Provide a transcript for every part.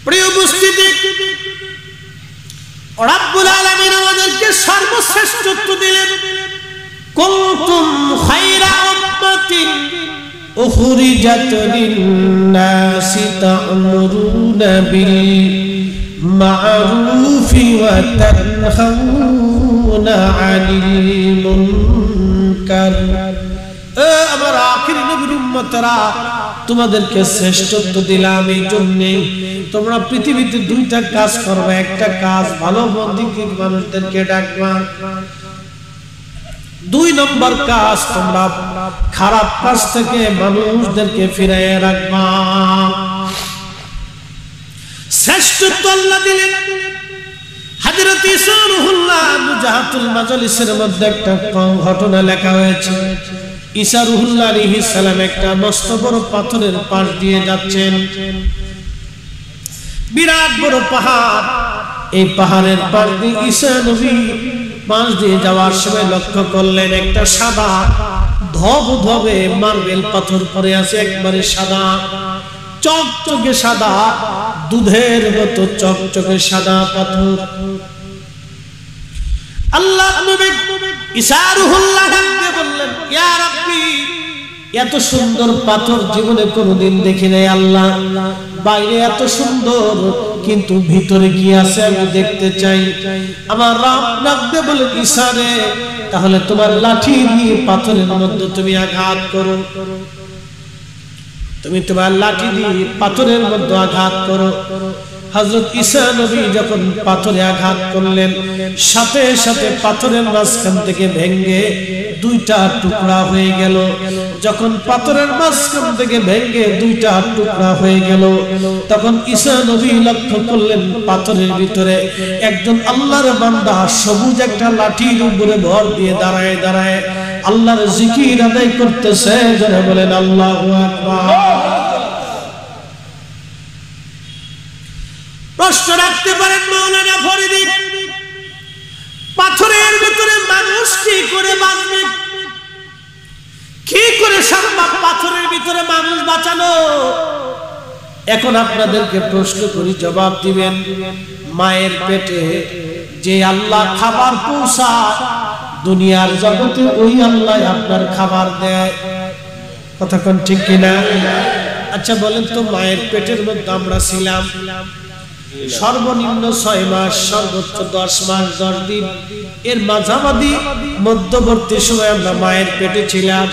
প্রিয় উপস্থিতি, রব্বুল আলামিন আমাদেরকে সর্বশ্রেষ্ঠত্ব দিলেন। কুনতুম খায়রা উম্মাতিন উখরিজাত লিন-নাসি তা'মুরুনা বিল মা'রুফি ওয়া তানহাউনা 'আনিল মুনকার। আমার আখিরি নবীর উম্মতরা, তোমাদেরকে শ্রেষ্ঠত্ব দিলাম এই জন্যে তোমরা পৃথিবীতে দুইটা কাজ করবে। একটা কাজ ভালো মন্দির মানুষদেরকে ডাকবা, 2 নম্বর কাজ তোমরা খারাপ কাজ থেকে মানুষদেরকে ফিরিয়ে রাখবা। শ্রেষ্ঠত্ব আল্লাহ দিলেন। হযরত ঈসা রূহুল্লাহ মুজাহাতুল মাজলিসের মধ্যে একটা ঘটনা লেখা হয়েছে। ঈসা রূহুল্লাহ আলাইহিস সালাম একটা মস্ত বড় পাথরের পাশ দিয়ে যাচ্ছেন। বিরাট বড় পাহাড়, এই পাহাড়ের পাশ দিয়ে ঈসা নবী পাশ দিয়ে যাওয়ার সময় লক্ষ্য করলেন একটা সাদা ধবধবে মার্বেল পাথর পড়ে আছে, একবারে সাদা, চকচকে সাদা, দুধের মতো চকচকে সাদা পাথর। আল্লাহ নবী ঈসা রূহুল্লাহ বললেন, ইয়া রাব্বি, এত সুন্দর পাথর জীবনে কোনোদিন দেখি নাই আল্লাহ। বাইরে এত সুন্দর, কিন্তু ভিতরে কি আছে আমি দেখতে চাই। আমার রব ডাকতে বলে, ঈসা রে, তাহলে তোমার লাঠি দিয়ে পাথরের মধ্যে তুমি আঘাত করো। তুমি তোমার লাঠি দিয়ে পাথরের মধ্যে আঘাত করো। হযরত ঈসা নবী যখন পাথরে আঘাত করলেন, সাথে সাথে পাথরের মাঝখান থেকে ভেঙে 2টা টুকরা হয়ে গেল। যখন পাথরের মাঝখান থেকে ভেঙে 2টা টুকরা হয়ে গেল, তখন ঈসা নবী লক্ষ্য করলেন পাথরের ভিতরে একজন আল্লাহর বান্দা সবুজ একটা লাঠির উপরে ভর দিয়ে দাঁড়ায় দাঁড়ায় আল্লাহর জিকির আদায় করতেছে। যারা বলেন আল্লাহু আকবার। প্রশ্ন রাখতে পারেন মাওলানা ফরিদি, পাথরের ভিতরে মানুষ কি করে বাঁচবে? কি করে সম্ভব পাথরের ভিতরে মানুষ বাঁচানো? এখন আপনাদেরকে প্রশ্ন করি, জবাব দিবেন। মায়ের পেটে যে আল্লাহ খাবার পৌঁছায়, দুনিয়ার জগতে ওই আল্লাহ আপনার খাবার দেয়। কথা কোন ঠিক কিনা? আচ্ছা বলেন তো, মায়ের পেটের মধ্যে আমরা ছিলাম সর্বনিম্ন 6 মাস, সর্বোচ্চ 10 মাস 10 দিন, এর মাঝামাঝি মধ্যবর্তী সময় আমরা মায়ের পেটে ছিলাম।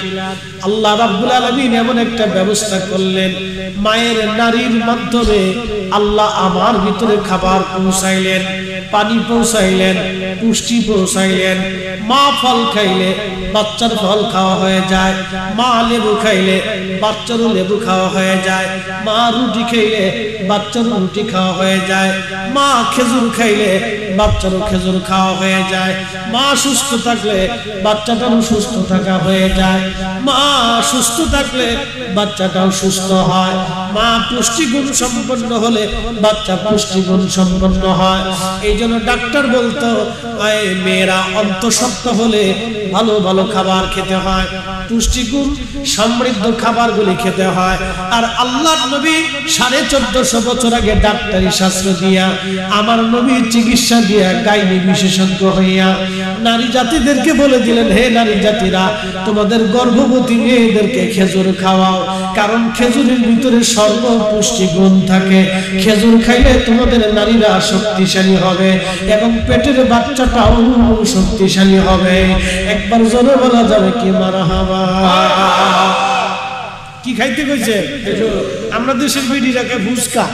আল্লাহ রাব্বুল আলামিন এমন একটা ব্যবস্থা করলেন, মায়ের নারীর মাধ্যমে আল্লাহ আমার ভিতরে খাবার পৌঁছাইলেন, পানি পৌঁছাইলেন, পুষ্টি পৌঁছাইলেন। মা ফল খাইলে বাচ্চার ফল খাওয়া হয়ে যায়, মা লেবু খাইলে বাচ্চারও লেবু খাওয়া হয়ে যায়, মা রুটি খাইলে বাচ্চারও রুটি খাওয়া হয়ে যায়, মা খেজুর খাইলে বাচ্চারও খেজুর খাওয়া হয়ে যায়, মা সুস্থ থাকলে বাচ্চাটাও সুস্থ থাকা হয়ে যায়, মা সুস্থ থাকলে বাচ্চাটাও সুস্থ হয়, মা পুষ্টিগুণ সম্পন্ন হলে বাচ্চা পুষ্টিগুণ সম্পন্ন হয়। এই জন্য ডাক্তার বলতো, মেয়েরা অন্তঃসত্ত্ব হলে ভালো ভালো খাবার খেতে হয়, পুষ্টিগুণ সমৃদ্ধ খাবারগুলি খেতে হয়। আর আল্লাহর নবী 1450 বছর আগে ডাক্তারি শাস্ত্র দিয়া, আমার নবীর চিকিৎসা দিয়া, গাইনি বিশেষজ্ঞ হইয়া নারী জাতিদেরকে বলে দিলেন, হে নারী জাতিরা, তোমাদের গর্ভবতী মেয়েদেরকে খেজুর খাওয়াও, কারণ খেজুরের ভিতরে সর্বপুষ্টিগুণ থাকে। খেজুর খাইলে তোমাদের নারীরা শক্তিশালী হবে এবং পেটের বাচ্চাটাও শক্তিশালী হবে। একবার জোরে বলা যাবে কি মারহাবা? কি খাইতে কইছে? আমরা দেশের বিড়িটাকে ফুসকা,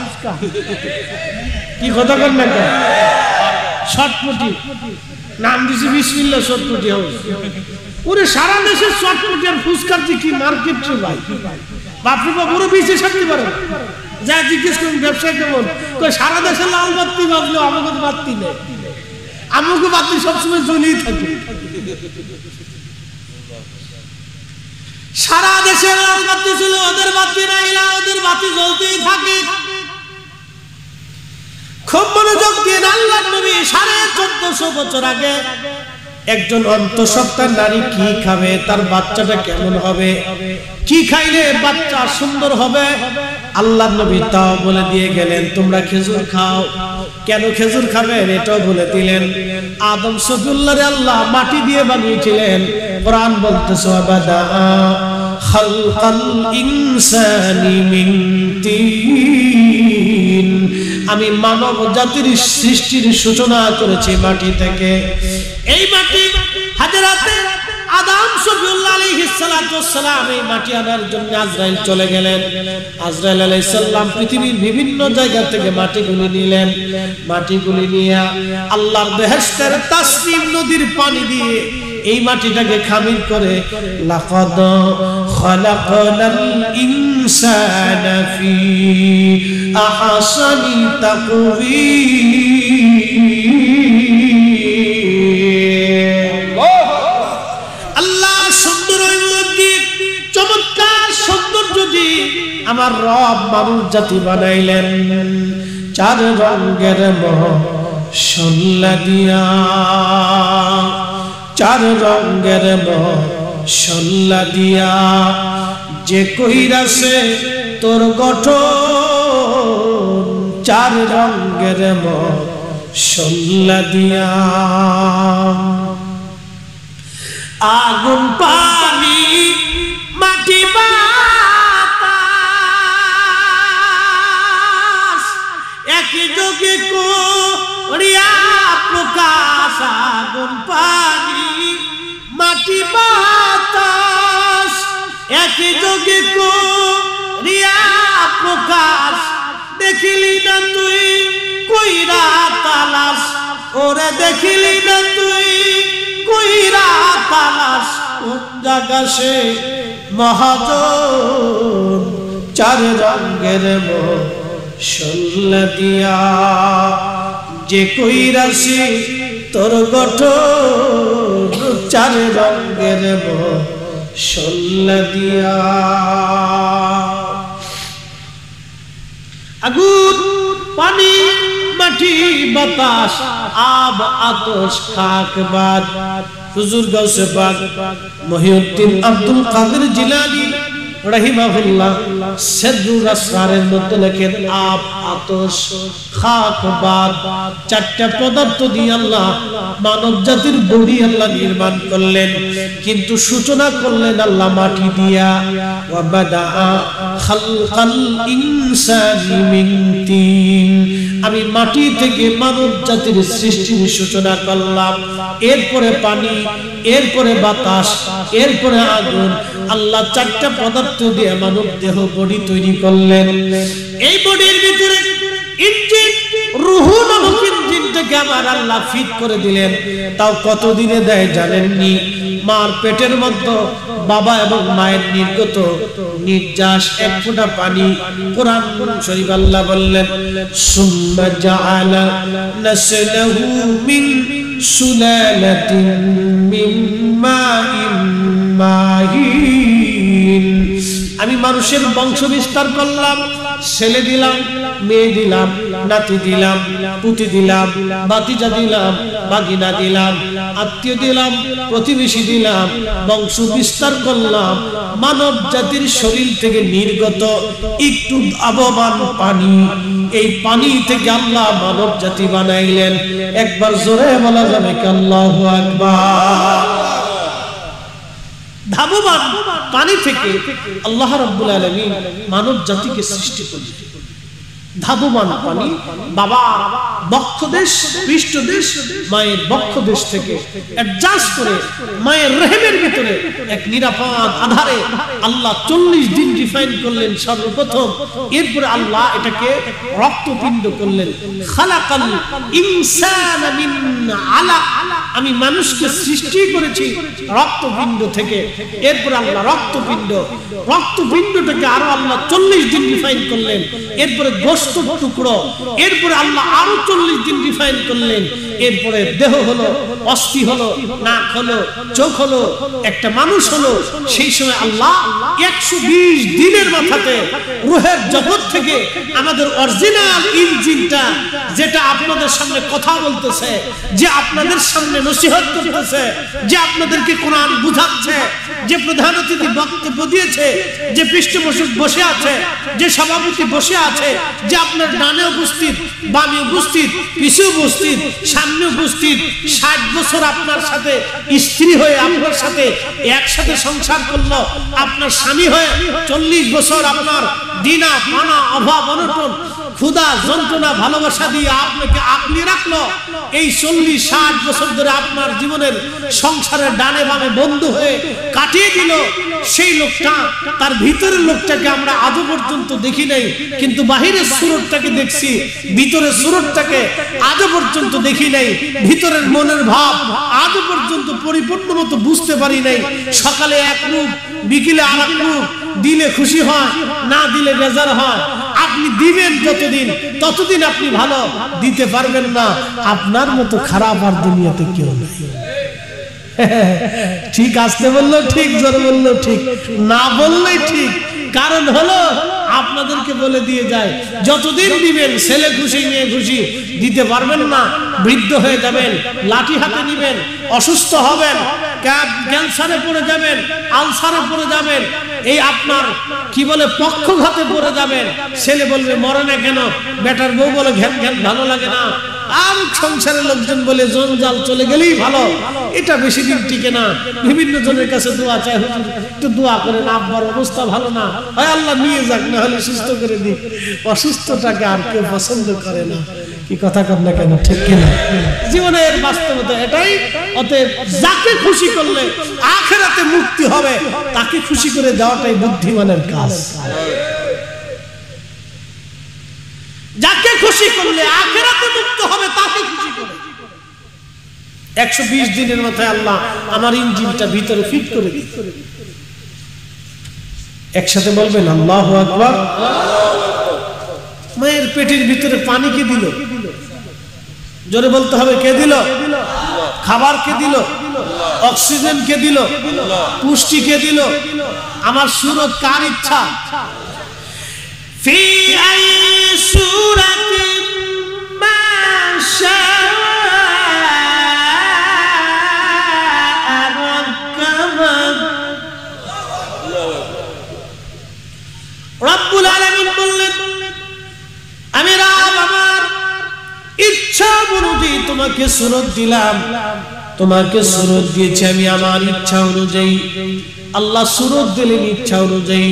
কি কথা কর না, শটপটি নাম দিছি, বিসমিল্লাহ শটপটি হাউস। ওরে সারা দেশের শটপটি আর ফুসকার যে কি মার্কেট রে ভাই, বাপরে বাপ, ওরা বেঁচে থাকতে পারে যা জিজ্ঞেস করুন ব্যবসা কেমন, সারা দেশে লাল বাতি বাজলো, আমাকে বাতি নেই, আমাকে বাতি সবসময় জ্বলেই থাকে। সারা দেশে লাল বাতি ছিল, ওদের বাতি নাই, ওদের বাতি জ্বলতেই থাকে। খুব মনোযোগ দিয়ে আল্লাহর নবী 1450 বছর আগে একজন অন্তঃসত্ত্বা নারী কি খাবে, তার বাচ্চাটা কেমন হবে, কি খাইলে বাচ্চা সুন্দর হবে, আল্লাহ নবী তাও বলে দিয়ে গেলেন তোমরা খেজুর খাও। কেন খেজুর খাবেন এটাও বলে দিলেন। আদম সফিউল্লাহরে আল্লাহ মাটি দিয়ে বানিয়েছিলেন। কোরআন বলতেছে ওয়াবাদা খালকাল ইনসানি মিন তিন, আমি মানব জাতির সৃষ্টির সূচনা করেছি মাটি থেকে। এই মাটি হাজরাতে আদম সফিউল্লাহ আলাইহিস সালাতু ওয়াস সালাম এই মাটি আনার জন্য আজরাইল চলে গেলেন। আজরাইল আলাইহিস সালাম পৃথিবীর বিভিন্ন জায়গা থেকে মাটিগুলি নিলেন। মাটিগুলি নিয়ে আল্লাহর বেহেশতের তাসনিম নদীর পানি দিয়ে এই মাটিটাকে খামির করে লাকাদ খালাকনাল ইনসানা ফি আহসানি তাকওয়িম। আল্লাহ সুন্দর চমৎকার সৌন্দর্য দিয়ে আমার রব মানুষ জাতি বানাইলেন। চার রঙের মশলা দিয়া, চার রঙের মশলা দিয়া যে কইরাছে তোর গঠন, চার রঙের মশলা দিয়া। আগুন পানি মাটি বাতাস একই যোগে করিয়া প্রকাশ। আগুন পানি মাটি বাতাস একই যোগে করিয়া প্রকাশ। দেখিলি না তুই কইরা তালাশ, ওরে দেখিলি না তুই কইরা তালাশ। কোন জায়গা সে মহাজন, চার রঙের মশলা দিয়া যে কইরাছে তোর গঠন, চার রঙের মশলা দিয়া। আগুন পানি মাটি বাতাস আব আতশ খাক বাদ। হুজুর গাউসে পাক মহিউদ্দিন আব্দুল কাদের জিলানী রাহিমাহুল্লাহ সিদরুল আসরারের মধ্যে লেখেন আব আতশ খাক বাদ, চারটা পদার্থ দিয়ে আল্লাহ মানব জাতির বডি আল্লাহ নির্মাণ করলেন, কিন্তু সূচনা করলেন আল্লাহ মাটি দিয়া। ওয়াবাদা খালকাল ইনসানি মিন তিন, আমি মাটি থেকে মানব জাতির সৃষ্টির সূচনা করলাম। এরপরে পানি, এরপরে বাতাস, এরপরে আগুন। আল্লাহ চারটা পদার্থ দিয়ে মানব দেহ বডি তৈরি করলেন। এই বডির ভিতরে ইঞ্জিন, রূহ নামক ইঞ্জিনটাকে আমার আল্লাহ ফিট করে দিলেন। তাও কত দিনে দেয় জানেননি? মার পেটের মধ্যে বাবা এবং মায়ের নির্গত নির্যাস এক ফোঁটা পানি। কোরআন শরীফ আল্লাহ বললেন সুম্মা জাআলা নাসলাহু মিন সুলালাতিন মিন মাইন মাহিন। আমি মানুষের বংশ বিস্তার করলাম, ছেলে দিলাম, মেয়ে দিলাম, নাতি দিলাম, পুতি দিলাম, ভাতিজা দিলাম, ভাগিনা দিলাম, আত্মীয় দিলাম, প্রতিবেশী দিলাম, বংশ বিস্তার করলাম। মানব জাতির শরীর থেকে নির্গত একটু আবহমান পানি, এই পানি থেকে আল্লাহ মানব জাতি বানাইলেন। একবার জোরে বলা যাবে কি আল্লাহু আকবার। ধাবমান পানি থেকে আল্লাহ রাব্বুল আলামিন মানব জাতিকে সৃষ্টি করলেন। ধাবমান পানি বাবা বক্ষদেশ, পৃষ্ঠদেশ, মায়ের বক্ষদেশ থেকে অ্যাডজাস্ট করে মায়ের রহিমের ভিতরে এক নিরাপদ আধারে আল্লাহ 40 দিন রিফাইন করলেন সর্বপ্রথম। এরপরে আল্লাহ এটাকে রক্তপিণ্ড করলেন। খালাকাল ইনসানা মিন আলাক, আমি মানুষকে সৃষ্টি করেছি রক্তপিণ্ড থেকে। এরপরে আল্লাহ রক্তপিণ্ডটাকে আরো আল্লাহ 40 দিন রিফাইন করলেন। এরপরে গোশত টুকরো, এরপরে আল্লাহ আরো 40 দিন রিফাইন করলেন। এরপরে দেহ হলো অস্থি হলো, নাক হলো, চোখ হলো, একটা মানুষ হলো, সেই সময় আল্লাহ 120 দিনের মাথাতে রূহের জগৎ থেকে আমাদের অরিজিনাল ইঞ্জিনটা, যেটা আপনাদের সামনে কথা বলতেছে, যে আপনাদের সামনে নসিহত করতেছে, যে আপনাদেরকে কোরআন বুঝাচ্ছে, যে প্রধান অতিথি বক্তব্য দিয়েছে, যে পৃষ্ঠপোষক বসে আছে, যে সভাপতি বসে আছে, যে আপনার ডানে উপস্থিত, বামে উপস্থিত, পিছে উপস্থিত, সামনে উপস্থিত, 60 বছর আপনার সাথে স্ত্রী হয়ে আপনার সাথে একসাথে সংসার করলো, আপনার স্বামী হয়ে 40 বছর আপনার দিনা পানা অভাব অনটন ক্ষুধা যন্ত্রণা ভালোবাসা দিয়ে আপনাকে আগলে রাখলো, এই 40-60 বছর ধরে আপনার জীবনের সংসারের ডানে বামে বন্ধু হয়ে কাটিয়ে দিল। সেই লোকটা, তার ভিতরের লোকটাকে আমরা আজও পর্যন্ত দেখি নাই, কিন্তু বাহিরের সুরতটাকে দেখছি, ভিতরের সুরতটাকে আজও পর্যন্ত দেখি নাই, ভিতরের মনের ভাব আজও পর্যন্ত পরিপূর্ণ মতো বুঝতে পারি নাই। সকালে এক রূপ, বিকেলে আর এক রূপ, দিলে খুশি হয়, না দিলে বেজার হয়। আপনি দিবেন যতদিন, ততদিন আপনি ভালো, দিতে পারবেন না। আপনার মতো খারাপ আর দুনিয়াতে কেউ নেই। ঠিক আসতে বললো ঠিক, জোরে বললো ঠিক, না বললেই ঠিক। কারণ হলো আপনাদেরকে বলে দিয়ে যায়, যতদিন দিবেন, ছেলে খুশি মেয়ে খুশি, দিতে পারবেন না, বৃদ্ধ হয়ে যাবেন, লাঠি হাতে নিবেন, অসুস্থ হবেন, ক্যান্সারে পড়ে যাবেন, আলসারে পড়ে যাবেন, এই আপনার কি বলে পক্ষঘাতে পড়ে যাবেন। ছেলে বলবে মরে না কেন, বেটার বউ বলে ঘ্যান ঘ্যান ভালো লাগে না, আর সংসারের লোকজন বলে জঞ্জাল চলে গেলেই ভালো, এটা বেশি দিন টিকে না। বিভিন্ন জনের কাছে দোয়া চাই, একটু দোয়া করেন, আব্বার অবস্থা ভালো না, হয় আল্লাহ নিয়ে যাক, না হলে সুস্থ করে দিক। অসুস্থটাকে আর কেউ পছন্দ করে না। কি কথা কর না কেন, ঠিক কিনা? জীবনের বাস্তবতা এটাই। অতএব যাকে খুশি করলে আখিরাতে মুক্তি হবে, তাকে খুশি করে দেওয়াটাই বুদ্ধিমানের কাজ। যাকে খুশি করলে আখিরাতে মুক্ত হবে, তাকে খুশি করে। 120 দিনের মাথায় আল্লাহ আমার ইঞ্জিনটা ভিতরে ফিট করে দিয়েছে। একসাথে বলবেন আল্লাহু আকবার। মায়ের পেটের ভিতরে পানি কে দিল? জোরে বলতে হবে, কে দিল? খাবার কে দিল? অক্সিজেন কে দিল? পুষ্টি কে দিল? আমার সুরত কার ইচ্ছা? ফি আই সূরাতিন মা শাআ রাকাব। রব্বুল আলামিন বললেন, আমি রব আমার ইচ্ছা অনুযায়ী তোমাকে সুরত দিলাম, তোমাকে সুরত দিয়েছি আমি আমার ইচ্ছা অনুযায়ী। আল্লাহ সুরত দিলেন ইচ্ছা অনুযায়ী,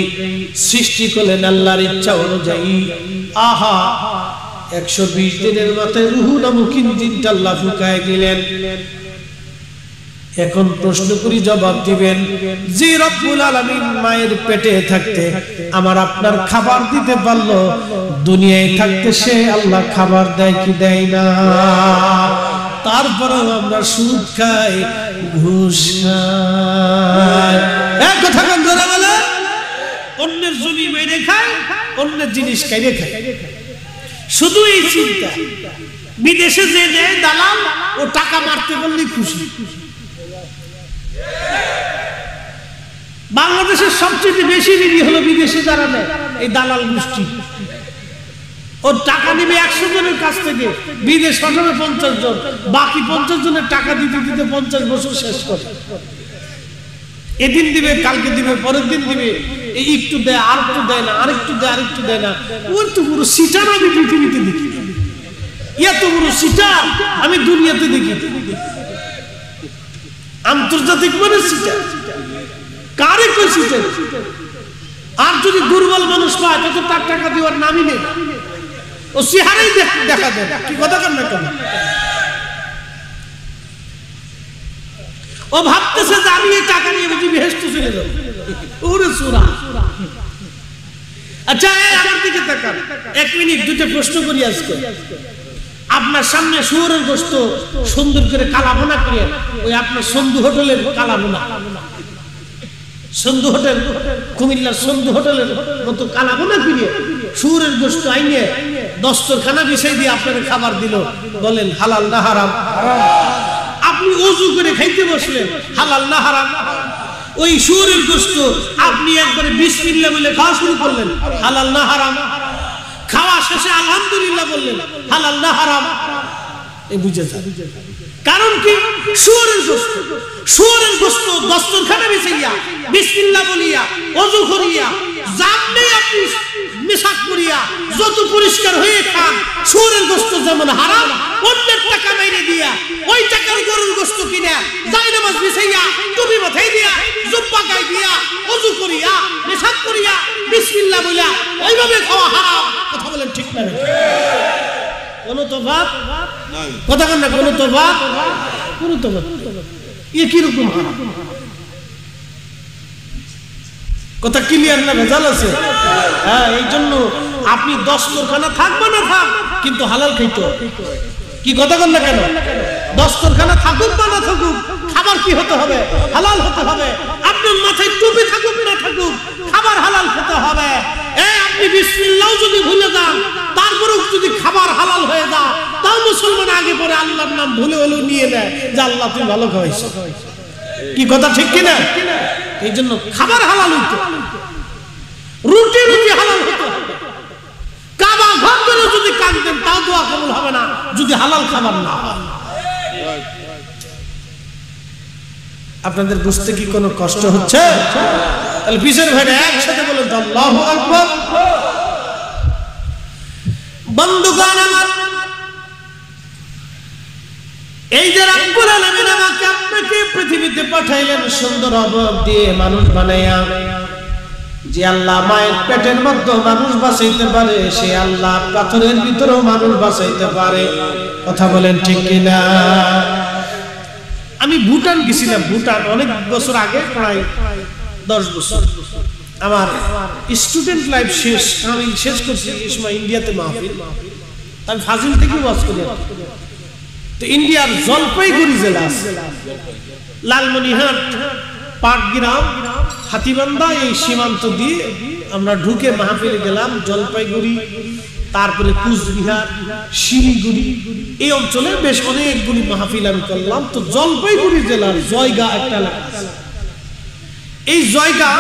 সৃষ্টি করলেন আল্লাহর ইচ্ছা অনুযায়ী। আহা, 120 দিনের মাথায় রূহ নামক ইঞ্জিনটা আল্লাহ ফুঁকায় দিলেন। এখন প্রশ্ন করি, জবাব দিবেন। যে রব্বুল আলামিন মায়ের পেটে থাকতে আমার আপনার খাবার দিতে পারলো, দুনিয়ায় থাকতে সে আল্লাহ খাবার দেয় কি দেয় না? তারপরে আমরা সুদ খাই, ঘুষ খাই। এক কথা কোন ধরে বলে, অন্যের জমি মেরে খায়, অন্যের জিনিস কেড়ে খায়। শুধু এই চিন্তা। বিদেশে যে নেয় দালাল, ও টাকা মারতে বললেই খুশি। বাংলাদেশের সবচেয়ে বেশি ঋণী হলো বিদেশে যারা নেয়, এই দালাল গোষ্ঠী। ওর টাকা নিবে 100 জনের কাছ থেকে, বিদেশ পাঠাবে 50 জন, বাকি 50 জনের টাকা দিতে দিতে 50 বছর শেষ করে। এদিন দিবে, কালকে দিবে, পরের দিন দিবে, এই একটু দেয়, আর একটু দেয় না, আরেকটু দেয়, আরেকটু দেয় না। ওর তো পুরো সিটার আমি পৃথিবীতে দেখি, এত বড় সিটার আমি দুনিয়াতে দেখি। আন্তর্জাতিক মানে সিটার, কারে কই সিটার? আর যদি দুর্বল মানুষ পায়, তত তার টাকা দেওয়ার নামই নেই, ও সিহারেই দেখা দেয়। কি কথা কর না কেন? ও ভাবতেছে যে আমি এই টাকা নিয়ে বুঝি বেহেশতে চলে যাব। ওরে সুরা। আচ্ছা, আমার দিকে তাকান 1 মিনিট, দুটো প্রশ্ন করি আজকে। আপনার সামনে শুয়োরের গোশত সুন্দর করে কালাবোনা করে, ওই আপনার সন্ধু হোটেলের কালাবোনা, সন্ধু হোটেল, কুমিল্লার সন্ধু হোটেলের মতো কালাবোনা করে শুয়োরের গোশত আইনে দস্তরখানা বিছাই দিয়ে আপনার খাবার দিল, বলেন হালাল না হারাম? আপনি ওযু করে খাইতে বসলেন, হালাল না হারাম? ওই শুয়োরের গোশত আপনি একবারে বিসমিল্লাহ বলে খাওয়া শুরু করলেন, হালাল না হারাম? খাওয়া শেষে আলহামদুলিল্লাহ বললেন, হালাল না হারাম? এই বুঝে যান। কারণ কি? শুয়োরের গোশত দস্তরখানে বিছাইয়া বিসমিল্লাহ বলিয়া ওযু করিয়া জানলে আপনি মেশাক করিয়া যত পরিষ্কার হয়ে খান, শুয়োরের গোশত যেমন হারাম, অন্যের টাকা মাইরে দিয়া ওই টাকার গরুর গোশত কিনা জায় নামাজ বিছাইয়া টুপি মাথায় দিয়া জুব্বা গায়ে দিয়া ওযু করিয়া মেশাক করিয়া বিসমিল্লাহ বলিয়া ওইভাবে খাওয়া হারাম। কথা বলেন ঠিক না? কোন তফাৎ নাই। কথা কেন? কোন তফাৎ? কোন তফাৎ? এ কি রকম হারাম? কথা ক্লিয়ার না? ভেজাল আছে? হ্যাঁ, এই জন্য আপনি দস্তরখানা থাকবে না থাক, কিন্তু হালাল খাইতো। কি কথা বল না কেন? দস্তরখানা থাকুক বা না থাকুক, খাবার কি হতে হবে? হালাল হতে হবে। আপনার মাথায় টুপি থাকুক না থাকুক, খাবার হালাল খেতে হবে। আপনি বিসমিল্লাহ যদি ভুলে যান, তারপরেও যদি খাবার হালাল হয়ে যায়, তাও মুসলমান আগে পরে আল্লাহর নাম ভুলে হলেও নিয়ে নেয় যে আল্লাহ তুমি ভালো খাওয়াইছো। কি কথা ঠিক কিনা? এই জন্য খাবার হালাল হইতো, রুটি হালাল হতো। কাবা ঘর ধরে যদি কাঁদতেন তাও দোয়া কবুল হবে না যদি হালাল খাবার না হয়। আপনাদের বুঝতে কি কোনো কষ্ট হচ্ছে? তাহলে পিছের ভাইরা একসাথে বলেন তো আল্লাহু আকবার। বন্ধুগণ আমার, এই যে রব্বুল আলামিন আমাকে আপনাকে পৃথিবীতে পাঠাইলেন সুন্দর অবয়ব দিয়ে মানুষ বানাইয়া, যে আল্লাহ মায়ের পেটের মধ্যে মানুষ বাঁচাইতে পারে, সে আল্লাহ পাথরের ভিতরেও মানুষ বাঁচাইতে পারে। কথা বলেন ঠিক কিনা? আমি ভুটান গেছিলাম, ভুটান অনেক বছর আগে, প্রায় 10 বছর। আমার স্টুডেন্ট লাইফ শেষ, আমি শেষ করছি এই সময় ইন্ডিয়াতে মাহফিল। আমি ফাজিল থেকে ওয়াজ করি। তো ইন্ডিয়ার জলপাইগুড়ি জেলা, লালমনিরহাট, পাটগ্রাম, হাতিবান্ধা, এই সীমান্ত দিয়ে আমরা ঢুকে মাহফিলে গেলাম। জলপাইগুড়ি, তারপরে কুচবিহার, শিলিগুড়ি, এই অঞ্চলে বেশ অনেকগুলি মাহফিল আমি করলাম। তো জলপাইগুড়ি জেলার জয়গা একটা এলাকা, এই জয়গা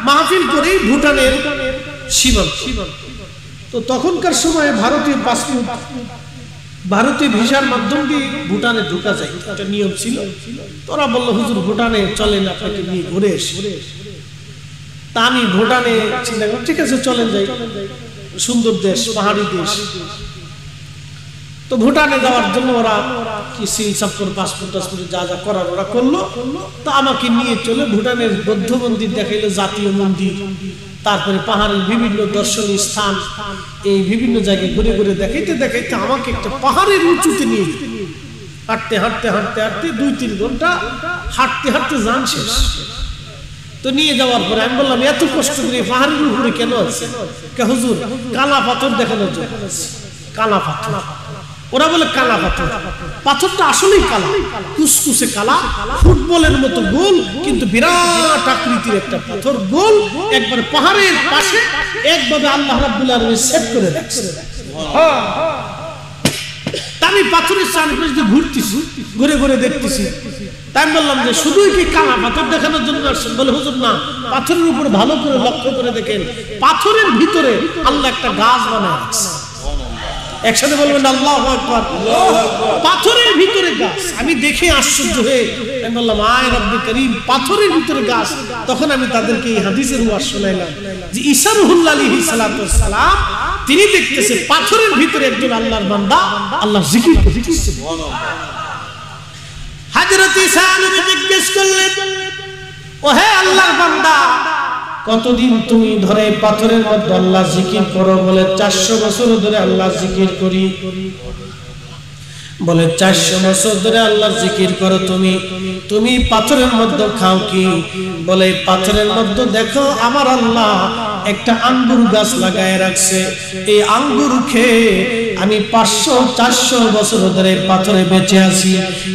মাহফিল করে ভুটানের সীমান্ত। তো তখনকার সময় ভারতীয় পাসপোর্ট, ভারতীয় ভিসার মাধ্যম দিয়ে ভুটানে ঢোকা যায়, একটা নিয়ম ছিল। তোরা বললো হুজুর ভুটানে চলেন, আপনাকে নিয়ে ঘুরে এসে। তা আমি ভুটানে চিন্তা করলাম, ঠিক আছে চলেন যাই, সুন্দর দেশ, পাহাড়ি দেশ। তো ভুটানে যাওয়ার জন্য ওরা কি সিল সাপ্পর, পাসপোর্ট টাসপোর্ট যা যা করার ওরা করলো। তো আমাকে নিয়ে চলে ভুটানের বৌদ্ধ মন্দির দেখাইলো, জাতীয় মন্দির, তারপরে পাহাড়ের বিভিন্ন দর্শনীয় স্থান, এই বিভিন্ন জায়গায় ঘুরে ঘুরে দেখাইতে দেখাইতে আমাকে একটা পাহাড়ের উঁচুতে নিয়ে হাঁটতে হাঁটতে হাঁটতে হাঁটতে 2-3 ঘন্টা হাঁটতে হাঁটতে যান শেষ। তো নিয়ে যাওয়ার পরে আমি বললাম, এত কষ্ট করে পাহাড়ের উপরে কেন আছে? হুজুর কালা পাথর দেখানোর জন্য। কালা পাথর? ওরা বলে কালা পাথর। পাথরটা আসলেই কালা, কুসকুসে কালা, ফুটবলের মতো গোল, কিন্তু বিরাট আকৃতির একটা পাথর, গোল, একবার পাহাড়ের পাশে একভাবে আল্লাহ রাব্বুল আলামিন সেট করে রাখছে। আমি পাথরের চারপাশে ঘুরতেছি, ঘুরে ঘুরে দেখতেছি। তাই বললাম যে শুধুই কি কালা পাথর দেখানোর জন্য আসছেন? বলে হুজুর না, পাথরের উপরে ভালো করে লক্ষ্য করে দেখেন, পাথরের ভিতরে আল্লাহ একটা গাছ বানায় রাখছে। একসাথে বলবেন আল্লাহু আকবার। পাথরের ভিতরে গাছ। আমি দেখে আশ্চর্য হয়ে আমি বললাম, আয় রব্বি করিম, পাথরের ভিতরে গাছ। তখন আমি তাদেরকে এই হাদিসের ওয়াজ শোনাইলাম যে ঈসা রূহুল্লাহ আলাইহিস সালাতু ওয়াস সালাম, তিনি দেখতেছে পাথরের ভিতরে একজন আল্লাহর বান্দা আল্লাহর জিকির করতেছে। সুবহানাল্লাহ। হযরত ঈসা নবী জিজ্ঞেস করলেন, ও হে আল্লাহর বান্দা, কতদিন তুমি ধরে পাথরের মধ্যে আল্লাহ জিকির করো? বলে 400 বছর ধরে আল্লাহ জিকির করি। বলে 400 বছর ধরে আল্লাহর জিকির করো তুমি পাথরের মধ্যে খাও কি? বলে পাথরের মধ্যে দেখো আমার আল্লাহ একটা আঙ্গুর গাছ লাগায় রাখছে, এই আঙ্গুর খেয়ে আমি 500-400 বছর ধরে পাথরে বেঁচে আছি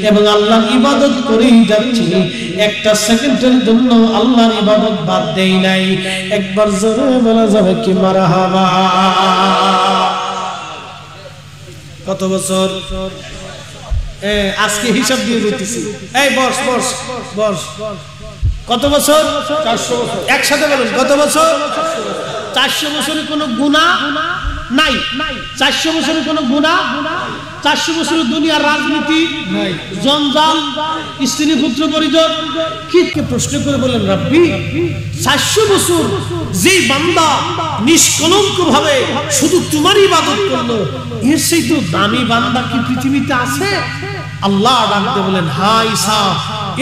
এবং আল্লাহর ইবাদত করেই যাচ্ছি, একটা সেকেন্ডের জন্য আল্লাহর ইবাদত বাদ দেই নাই। একবার জোরে বলা যাবে কি মারহাবা? কত বছর? আজকে হিসাব দিয়ে দিতেছি। এই বস বস বস, কত বছর? 400 বছর। একসাথে বলুন, কত বছর? 400 বছরে কোনো গুনাহ নাই। 400 বছরে কোনো গুনাহ, 400 বছরের দুনিয়ার রাজনীতি নাই, জঞ্জাল, স্ত্রী পুত্র পরিজন। কি প্রশ্ন করে বলেন, রব্বি 400 বছর যেই বান্দা নিষ্কলঙ্ক ভাবে শুধু তোমার ইবাদত করলো, এর সেই তো দামি বান্দা কি পৃথিবীতে আছে? আল্লাহ ডাকতে বলেন, হ্যাঁ ঈসা,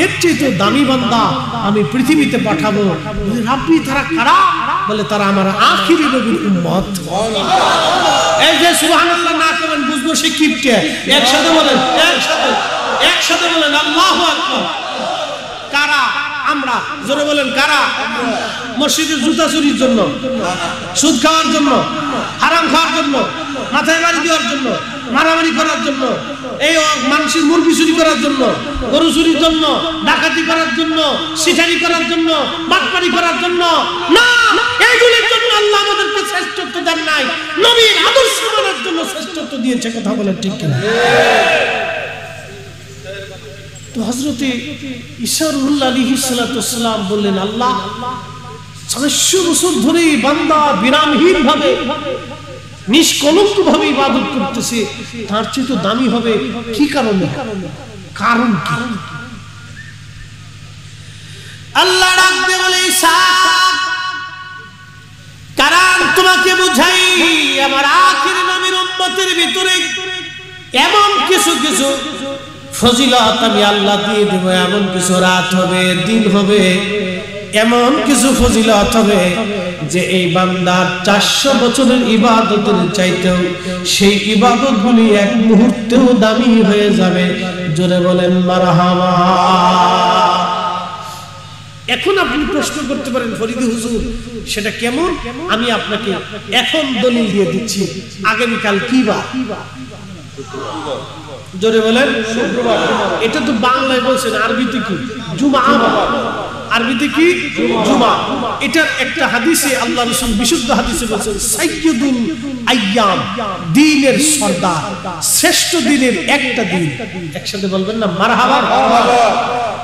এর চেয়ে তো দামি বান্দা আমি পৃথিবীতে পাঠাবো। রব্বি তারা কারা? বলে তারা আমার আখিরি নবীর উম্মত। এই যে সুবহানাল্লাহ না করেন বুঝবো সে কিপটে। একসাথে বলেন, একসাথে বলেন আল্লাহু আকবার। কারা? আমরা। জোরে বলেন কারা? মসজিদে জুতা চুরির জন্য, সুদ খাওয়ার জন্য, হারাম খাওয়ার জন্য, মাথায় বাড়ি দেওয়ার জন্য, মারামারি করার জন্য, এই মানুষের মুরগি চুরি করার জন্য, গরু চুরির জন্য, ডাকাতি করার জন্য, শিকারি করার জন্য, বাটপারি করার জন্য না, এইগুলোর জন্য আল্লাহ আমাদেরকে শ্রেষ্ঠত্ব দেন নাই, নবীর আদর্শ মানার জন্য শ্রেষ্ঠত্ব দিয়েছে। কথা বলেন ঠিক কিনা? তো হযরতে ঈসা আলাইহিস সালাম বললেন, আল্লাহ 400 বছর ধরে বান্দা বিরামহীন ভাবে নিষ্কলঙ্ক ভাবে ইবাদত করতেছে, তার চেয়ে তো দামি হবে কি কারণে? কারণ কি? আল্লাহ ডাকতে বলে, ঈসা কারণ তোমাকে বুঝাই, আমার আখিরি নবীর উম্মতের ভিতরে এমন কিছু কিছু ফজিলত আমি আল্লাহ দিয়ে দেব। এমন কিছু রাত হবে, দিন হবে, এমন কিছু ফজিলত হবে যে এই বান্দার 400 বছরের ইবাদতের চাইতেও সেই ইবাদতগুলি এক মুহূর্তেও দামি হয়ে যাবে। জোরে বলেন মারহাবা। এখন আপনি প্রশ্ন করতে পারেন, ফরিদি হুজুর সেটা কেমন? আমি আপনাকে এখন দলিল দিয়ে দিচ্ছি। আগামীকাল কি বার? জোরে বলেন শুক্রবার। এটা তো বাংলায় বলছেন, আরবিতে কি? জুমা। আরবিতে কি? জুমা। এটার একটা হাদিসে আল্লাহ রাসূল বিশুদ্ধ হাদিসে বলেছেন, সাইয়্যিদুল আইয়াম, দিনের সরদার, শ্রেষ্ঠ দিনের একটা দিন। একসাথে বলবেন না মারহাবা।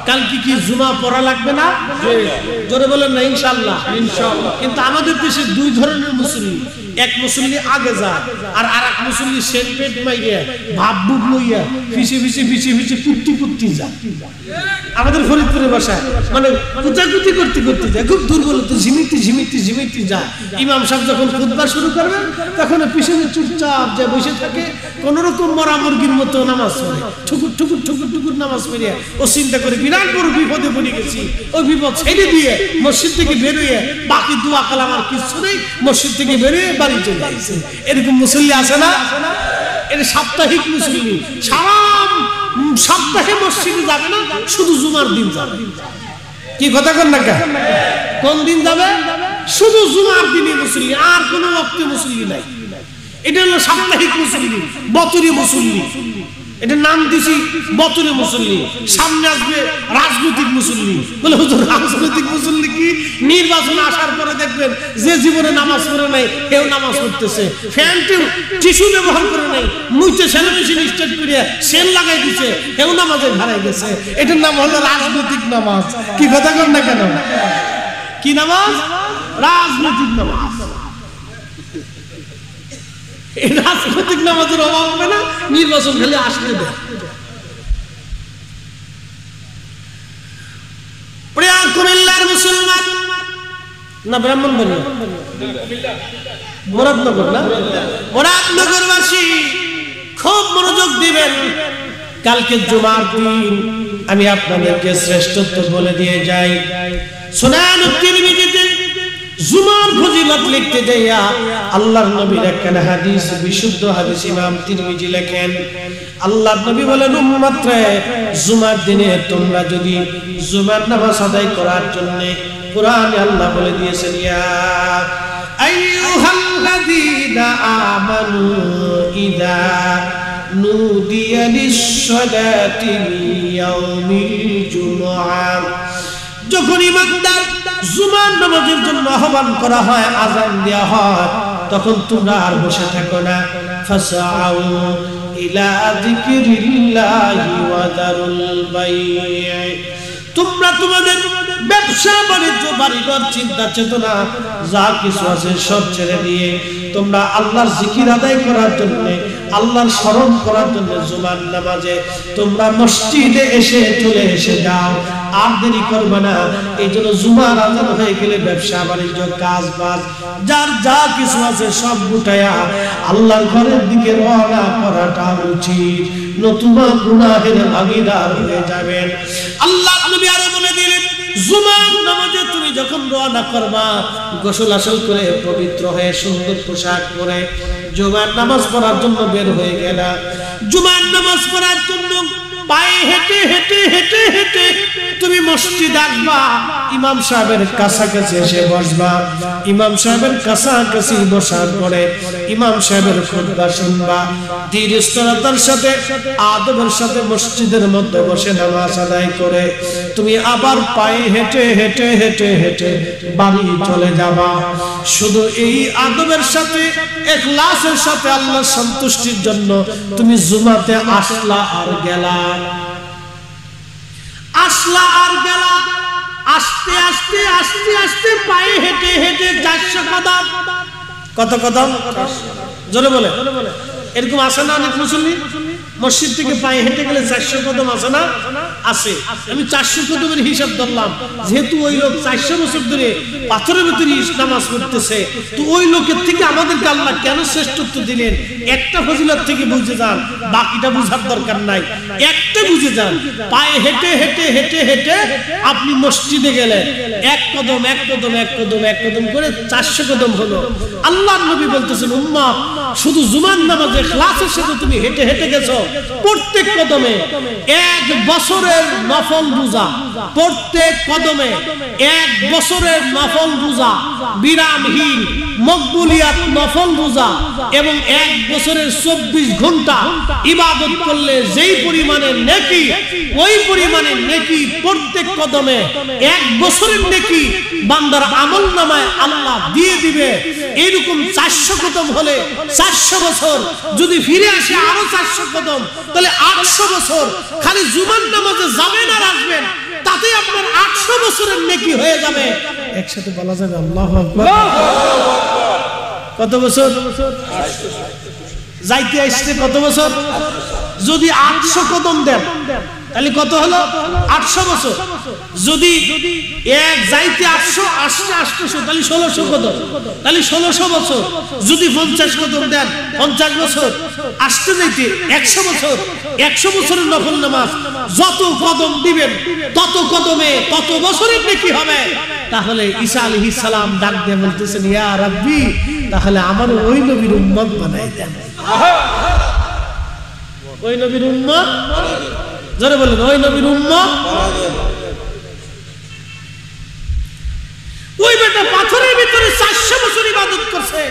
কালকে কি জুমা পড়া লাগবে না? জোরে বলেন না ইনশাআল্লাহ। ইনশাআল্লাহ। কিন্তু আমাদের দেশে দুই ধরনের মুসল্লি, এক মুসল্লি আগে যায় আর আরেক মুসল্লি সেট পেট মাইয়া ভাববুক লইয়া ফিসে ফিসে ফিসে ফিসে কুত্তি কুত্তি যায়। আমাদের ফরিদপুরের ভাষায় মানে কুতাকুতি করতে করতে যায়, খুব দুর্বল, তো ঝিমিতি ঝিমিতি ঝিমিতি যায়। ইমাম সাহেব যখন খুতবা শুরু করবেন তখন পিছনে চুপচাপ যে বসে থাকে, কোন রকম মরা মুরগির মতো নামাজ পড়ে, ঠুকুর ঠুকুর ঠুকুর ঠুকুর নামাজ পড়ে ও চিন্তা করে বিরাট বড় বিপদে পড়ে গেছি, ওই বিপদ ছেড়ে দিয়ে মসজিদ থেকে বেরোয় বাকি দোয়া কালাম আর কিছু নেই, মসজিদ থেকে বেরোয় বাড়ি চলে আসছে। এরকম মুসল্লি আছে না? এটা সাপ্তাহিক মুসল্লি, সারা সপ্তাহে মসজিদে যাবে না, শুধু জুমার দিন যাবে। কি কথা কন না? কোন দিন যাবে? শুধু জুমার দিনে মুসল্লি, আর কোন ওয়াক্তে মুসল্লি নাই। এটা হলো সাপ্তাহিক মুসল্লি, বতরি মুসল্লি। এটা নাম দিছি বতরে মুসল্লি। সামনে আসবে রাজনৈতিক মুসল্লি। বলে হুজুর রাজনৈতিক মুসল্লি কি? নির্বাচন আসার পরে দেখবেন যে জীবনে নামাজ পড়ে নাই কেউ নামাজ পড়তেছে, ফ্যানটি টিস্যু ব্যবহার করে নাই, মুইতে সেলিব্রেশন স্টার্ট করে সেল লাগাই দিছে, কেউ নামাজে হারাই গেছে। এটার নাম হলো রাজনৈতিক নামাজ। কি কথা কন না কেন? কি নামাজ? রাজনৈতিক নামাজ। এই রাজনৈতিক নামাজের অভাব হবে না, নির্বাচন খালি আসলে দেয়। কুমিল্লার মুসলমান না ব্রাহ্মণবাড়িয়া, মুরাদনগর না, মুরাদনগরবাসী খুব মনোযোগ দিবেন। কালকে জুমার দিন আমি আপনাদেরকে শ্রেষ্ঠত্ব বলে দিয়ে যাই। সুনান তিরমিজিতে জুমার ফজিলত লিখতে যাইয়া আল্লাহর নবীর একখানা হাদিস, বিশুদ্ধ হাদিস ইমাম তিরমিজি লেখেন। আল্লাহর নবী বলেন, উম্মত রে, জুমার দিনে তোমরা যদি জুমার নামাজ আদায় করার জন্য কুরআনে আল্লাহ বলে দিয়েছেন, ইয়া আইয়ুহাল্লাযীনা আমানু ইযা নুদিয়া লিস-সালাতি ইয়াউমিল জুমআ, যখন ইমানদার জুমার নামাজের জন্য আহ্বান করা হয়, আযান দেওয়া হয়, তখন তোমরা আর বসে থাকো না। ফাসআউ ইলা যিকরিল্লাহি ওয়া যারুল বাই'। তোমরা তোমাদের ব্যবসা বাণিজ্য বাড়িঘর চিন্তা চেতনা যা কিছু আছে সব ছেড়ে দিয়ে তোমরা আল্লাহর জিকির আদায় করার জন্য, আল্লাহর স্মরণ করার জন্য জুমার নামাজে তোমরা মসজিদে চলে এসে যাও। আর দেরি করবে না। এই জন্য জুমার আজান হয়ে গেলে ব্যবসা বাণিজ্য কাজ বাজ যার যা কিছু আছে সব গুটায়া আল্লাহর ঘরের দিকে রওনা করাটা উচিত, নতুবা গুনাহের ভাগীদার হয়ে যাবেন। আল্লাহ নবী আরো বলে দিলেন, জুমার নামাজে তুমি যখন রওনা করবা, গোসল আসল করে পবিত্র হয়ে সুন্দর পোশাক পরে জুমার নামাজ পড়ার জন্য বের হয়ে গেলা। জুমার নামাজ পড়ার জন্য পায়ে হেঁটে হেঁটে হেঁটে হেঁটে তুমি মসজিদ আসবা, ইমাম সাহেবের কাছাকাছি এসে বসবা। ইমাম সাহেবের কাছাকাছি বসার পরে ইমাম সাহেবের খুতবা শুনবা। ধীর স্থিরতার সাথে আদবের সাথে মসজিদের মধ্যে বসে নামাজ আদায় করে তুমি আবার পায়ে হেঁটে হেঁটে হেঁটে হেঁটে বাড়ি চলে যাবা। শুধু এই আদবের সাথে ইখলাসের সাথে আল্লাহর সন্তুষ্টির জন্য তুমি জুমাতে আসলা আর গেলা, আসলা আর গেলা। আস্তে আস্তে আস্তে আস্তে পায়ে হেঁটে হেঁটে 400 কদম। কত কদম? জোরে বলে। এরকম আসে না অনেক মুসল্লি মসজিদ থেকে পায়ে হেঁটে গেলে 400 কদম আসে না? আছে। আমি 400 কদমের হিসাব ধরলাম, যেহেতু ওই লোক 400 বছর ধরে পাথরের ভিতরে নামাজ পড়তেছে, তো ওই লোকের থেকে আমাদেরকে আল্লাহ কেন শ্রেষ্ঠত্ব দিলেন? একটা ফজিলত থেকে বুঝে যান, বাকিটা বুঝার দরকার নাই। একটা বুঝে যান, পায়ে হেঁটে হেঁটে হেঁটে হেঁটে আপনি মসজিদে গেলেন, এক কদম এক কদম এক কদম এক কদম করে 400 কদম হলো। আল্লাহর নবী বলতেছেন, উম্মাহ শুধু জুমার নামাজে ইখলাসের সাথে তুমি হেঁটে হেঁটে গেছো, প্রত্যেক কদমে 1 বছরের নফল রোজা, প্রত্যেক কদমে 1 বছরের নফল রোজা, বিরামহীন মকবুলিয়াত নফল রোজা, এবং 1 বছরের 24 ঘন্টা ইবাদত করলে যেই পরিমাণে নেকি, ওই পরিমাণে নেকি প্রত্যেক কদমে 1 বছরের নেকি বান্দার আমলনামায় আল্লাহ দিয়ে দিবে। এরকম 400 কদম হলে 400 বছর, যদি ফিরে আসে আরো 400 কদম, তাহলে 800 বছর খালি জুমার নামাজে যাবেন আর আসবেন, তাতে আপনার 800 বছরের নেকি হয়ে যাবে। একসাথে বলা যাবে আল্লাহু আকবার। কত বছর? যাইতে আসতে কত বছর? যদি 800 কদম দেন তাহলে কত হলো? 800 বছর। যদি এক যাইতে 800 আসতে 800, তাহলে 1600 কদম, তাহলে 1600 বছর। যদি 50 কদম দেন 50 বছর, আসতে যাইতে 100 বছর। 100 বছরের নফল নামাজ যত কদম দিবেন তত কদমে তত বছরের নেকি হবে। তাহলে ঈসা আলাইহিস সালাম ডাক দিয়ে বলতেছেন, ইয়া রাব্বি, তাহলে আমার ওই নবীর উম্মত বানাই দেন। ওই নবীর উম্মত, জোরে বলেন, ওই নবীর উম্মত। ওই বেটা পাথরের ভিতরে 400 বছর ইবাদত করছে,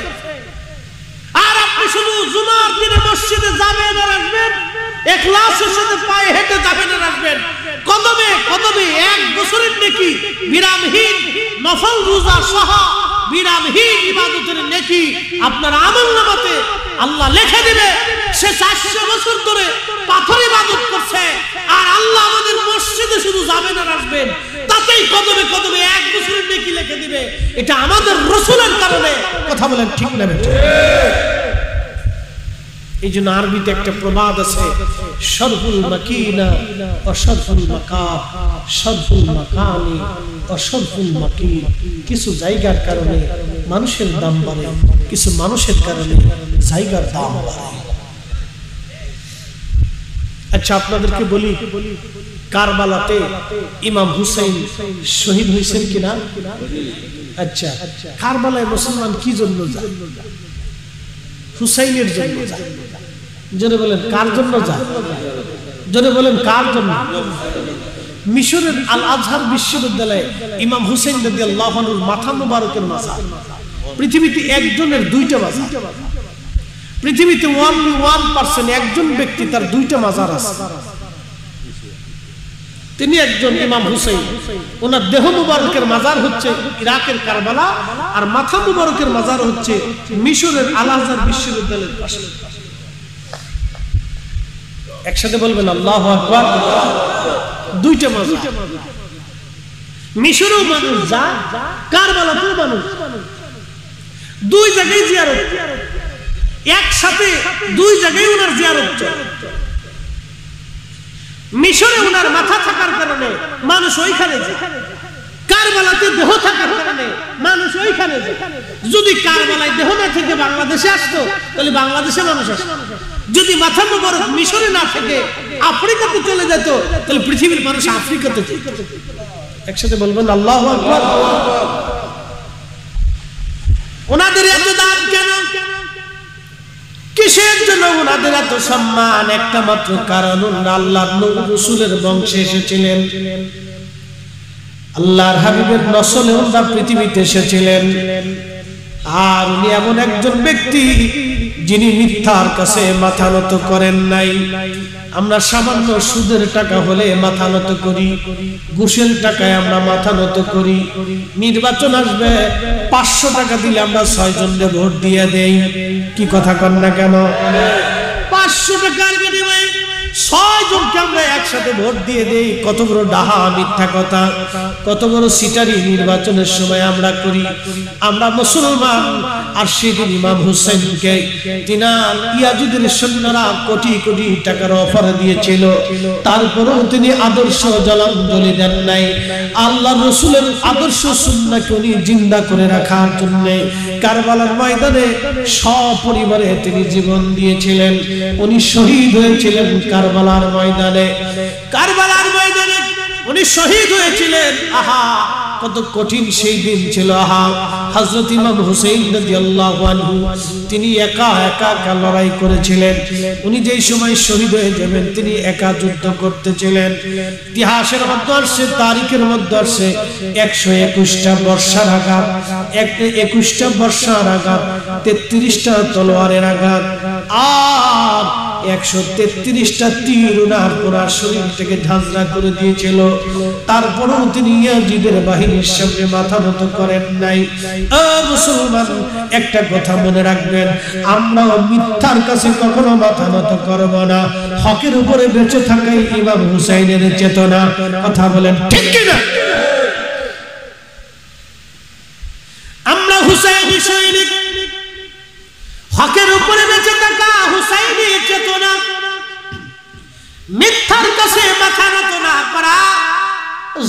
আর আপনি শুধু জুমার দিনে মসজিদে যাবেন আর আসবেন, ইখলাসের সাথে পায়ে হেঁটে যাবেন আর আসবেন, কদমে কদমে 1 বছরের নেকি বিরামহীন নফল রোজা সহ বিরামহীন ইবাদতের নেকি আপনার আমলনামাতে আল্লাহ লিখে দিবে। সে 400 বছর ধরে পাথর ইবাদত করছে, আর আল্লাহ আমাদের মসজিদে শুধু যাবেন আর আসবেন, তাতেই কদমে কদমে 1 বছরের নেকি লিখে দিবে। এটা আমাদের রাসূলের কারণে। কথা বলেন ঠিক না বেঠিক? এই জন্য আরবিতে একটা প্রবাদ আছে, শরফুল মাকিনা ও শরফুল মাকাম, শরফুল মাকানি ও শরফুল মাকিন। কিছু জায়গার কারণে মানুষের দাম বাড়ে, কিছু মানুষের কারণে জায়গার দাম বাড়ে। আচ্ছা, আপনাদেরকে বলি, কারবালাতে ইমাম হুসাইন শহীদ হয়েছেন কিনা? আচ্ছা, কারবালায় মুসলমান কি জন্য যায়? হুসাইনের জন্য যায়। জোরে বলেন, কার জন্য যায়? জোরে বলেন, কার জন্য? মিশরের আল আজহার বিশ্ববিদ্যালয়ে ইমাম হুসাইন রাদিয়াল্লাহু আনহুর মাথা মুবারকের মাজার। পৃথিবীতে একজনের 2টা মাজার। পৃথিবীতে 1% একজন ব্যক্তি তার 2টা মাজার আছে। তিনি একজন ইমাম হুসাইন। ওনার দেহ মুবারকের মাজার হচ্ছে ইরাকের কারবালা, আর মাথা মুবারকের মাজার হচ্ছে মিশরের আল আজহার বিশ্ববিদ্যালয়ের পাশে। একসাথে বলবেন আল্লাহু আকবার। দুইটা মজা, মিশরেও মানুষ যায়, কারবালাতেও মানুষ, দুই জায়গায় জিয়ারত, একসাথে দুই জায়গায় ওনার জিয়ারত। মিশরে ওনার মাথা থাকার কারণে মানুষ ওইখানে যায়, কারবালাতে দেহ থাকার কারণে মানুষ ওইখানে যায়। যদি কারবালায় দেহ না থেকে বাংলাদেশে আসতো তাহলে বাংলাদেশে মানুষ আসতো। যদি মাথা মোবারক মিশরে না থেকে আফ্রিকাতে চলে যেত তাহলে পৃথিবীর মানুষ আফ্রিকাতে যেত। একসাথে বলবেন আল্লাহু আকবার। ওনাদের এত দাম কেন? কিসের জন্য ওনাদের এত সম্মান? একটা মাত্র কারণ, ওনারা আল্লাহর নবী রাসূলের বংশে এসেছিলেন, আল্লাহর হাবিবের নসলে ওনারা পৃথিবীতে এসেছিলেন। আর উনি এমন একজন ব্যক্তি যিনি মিথ্যার কাছে মাথা নত করেন নাই। আমরা সামান্য সুদের টাকা হলে মাথা নত করি, ঘুষের টাকায় আমরা মাথা নত করি। নির্বাচন আসবে, 500 টাকা দিলে আমরা 6 জনকে ভোট দিয়ে দেই। কি কথা কন না কেন? 500 টাকার বিনিময়ে 6 জনকে আমরা একসাথে ভোট দিয়ে দেই। কত বড় ডাহা মিথ্যা কথা, কত বড় সিটারি নির্বাচনের সময় আমরা করি। আমরা মুসলমান। আর সেদিন ইমাম হুসাইনকে তিনার ইয়াজিদের সৈন্যরা কোটি কোটি টাকার অফার দিয়েছিল, তারপরেও তিনি আদর্শ জলাঞ্জলি দেন নাই। আল্লাহ রাসূলের আদর্শ সুন্নাহকে উনি জিন্দা করে রাখার জন্য কারবালার ময়দানে সপরিবারে তিনি জীবন দিয়েছিলেন। উনি শহীদ হয়েছিলেন কারবালার ময়দানে। কারবালার ময়দানে উনি শহীদ হয়েছিলেন। আহা, কত কঠিন সেই দিন ছিল। আহা, হযরত ইমাম হুসাইন রাদিয়াল্লাহু আনহু তিনি একা একা লড়াই করেছিলেন। উনি যেই সময় শহীদ হয়ে যাবেন তিনি একা যুদ্ধ করতেছিলেন। ইতিহাসের মধ্যে আসছে, তারিখের মধ্যে আসছে 121টা বর্ষার আঘাত, 21টা বর্ষার আঘাত, 33টা তলোয়ারের আঘাত, আর 133টা তীর ওনার পুরা শরীর থেকে ঝাঁঝরা করে দিয়েছিল। তারপরেও তিনি ইয়াজিদের বাহিনীর সামনে মাথা নত করেন নাই। ও মুসলমান, একটা কথা মনে রাখবেন, আমরা মিথ্যার কাছে কখনো মাথা নত করব না। হকের উপরে বেঁচে থাকাই ইমাম হুসাইনের চেতনা। কথা বলেন ঠিক কিনা? আমরা হুসাইনি সৈনিক, হকের উপরে বেঁচে থাকা হুসাইনি চেতনা। মিথ্যার কাছে মাথা নত না করা,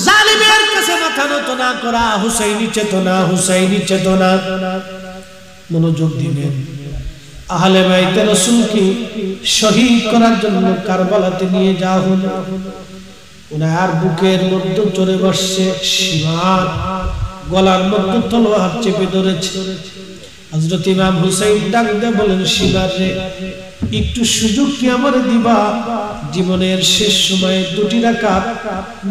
জালিমের কাছে মাথা নত না করা হুসাইনি চেতনা, হুসাইনি চেতনা। মনোযোগ দিবেন। আহলে বাইতে রাসূলকে শহীদ করার জন্য কারবালাতে নিয়ে যাওয়া হলো। ওনার বুকের মধ্যে চড়ে বসছে সীমার, গলার মধ্যে তলোয়ার চেপে ধরেছে। হযরত ইমাম হুসাইন ডাক দিয়ে বলেন, সীমার রে, একটু সুযোগ কি আমারে দিবা? জীবনের শেষ সময়ে 2 রাকাত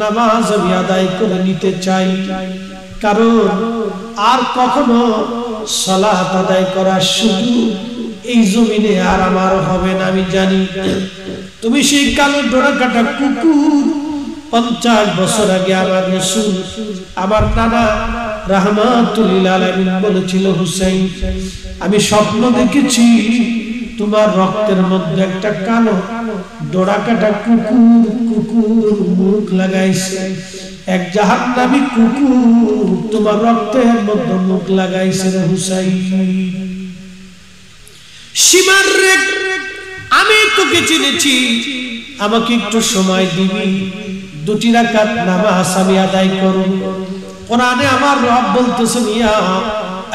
নামাজ আমি আদায় করে নিতে চাই, কারণ আর কখনো সালাত আদায় করার সুযোগ এই জমিনে আর আমার হবে না। আমি জানি তুমি সেই কালো ডোরা কাটা কুকুর 50 বছর আগে আমার রাসূল, আমার নানা রাহমাতুল লিল আলামিন বলেছিল, হুসাইন, আমি স্বপ্ন দেখেছি তোমার রক্তের মধ্যে একটা কালো ডোরা কাটা কুকুর মুখ লাগাইছে। এক জাহান্নামী কুকুর তোমার রক্তের মধ্যে মুখ লাগাইছে রে হুসাইন। সীমার রে, আমি তোকে চিনেছি, আমাকে একটু সময় দিবি, 2 রাকাত নামাজ আমি আদায় করব। কোরআনে আমার রব বলতেছেন, ইয়া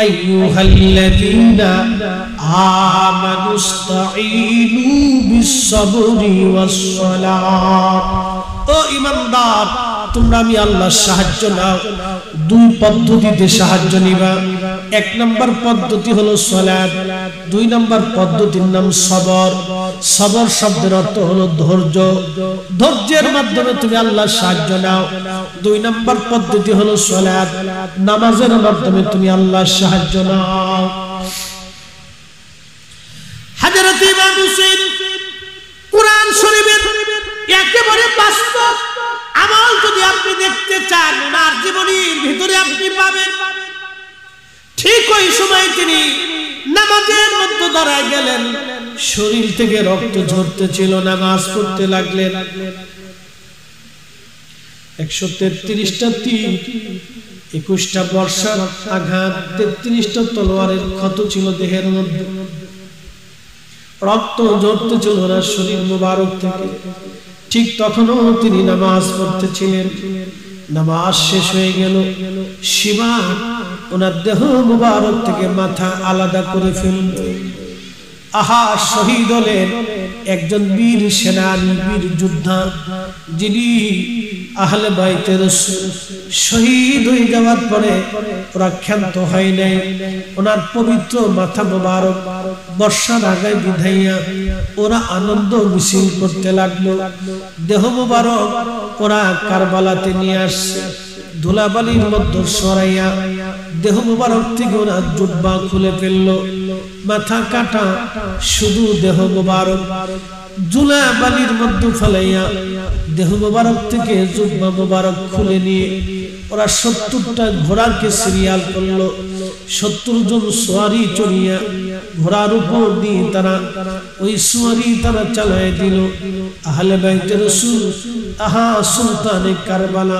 আইয়ুহাল্লাযীনা আমানুস্তাঈনু বিস-সাবরি ওয়াস-সালাত। ও ঈমানদার, তোমরা আমি আল্লাহর সাহায্য নাও। 2 পদ্ধতিতে সাহায্য নিবা। 1 নম্বর পদ্ধতি হলো সালাত, 2 নম্বর পদ্ধতির নাম সবর। সবর শব্দের অর্থ হলো ধৈর্য। ধৈর্যের মাধ্যমে তুমি আল্লাহর সাহায্য নাও। 2 নম্বর পদ্ধতি হলো সালাত, নামাজের মাধ্যমে তুমি আল্লাহর সাহায্য নাও। হযরত ইমাম হুসাইন কুরআন শরীফের একেবারে বাস্তব আমল যদি আপনি দেখতে চান, ওনার জীবনের ভিতরে আপনি পাবেন। ঠিক ওই সময় তিনি নামাজের মধ্যে দাঁড়ায় গেলেন, শরীর থেকে রক্ত ঝরতেছিল, নামাজ পড়তে লাগলেন। 133টা তীর, 21টা বর্ষার আঘাত, 33টা তলোয়ারের ক্ষত ছিল দেহের মধ্যে, রক্ত ঝরতেছিল না শরীর মুবারক থেকে। ঠিক তখনও তিনি নামাজ পড়তেছিলেন। নামাজ শেষ হয়ে গেল, সীমা ওনার দেহ মুবারক থেকে মাথা আলাদা করে ফেলল। আহা, শহীদ হলেন একজন বীর সেনানী, বীর যোদ্ধা, যিনি আহলে বাইতে রাসূল। শহীদ হয়ে যাওয়ার পরে ওরা ক্ষান্ত হয় নাই, ওনার পবিত্র মাথা মুবারক বর্ষার আগায় বিধাইয়া ওরা আনন্দ মিছিল করতে লাগলো। দেহ মুবারক ওরা কারবালাতে নিয়ে আসছে, ধুলাবালির মধ্যে সরাইয়া দেহ মুবারক থেকে ওরা জুব্বা খুলে ফেললো, মাথা কাটা, শুধু দেহ মুবারক ধুলাবালির মধ্যে ফেলাইয়া দেহ মুবারক থেকে জুব্বা মুবারক খুলে নিয়ে ওরা 70টা ঘোড়াকে সিরিয়াল করলো। 70 জন সোয়ারি চড়িয়া ঘোড়ার উপর দিয়ে তারা ওই সোয়ারি তারা চালায় দিল। আহলে বাইতে রাসূল, আহা সুলতানে কারবালা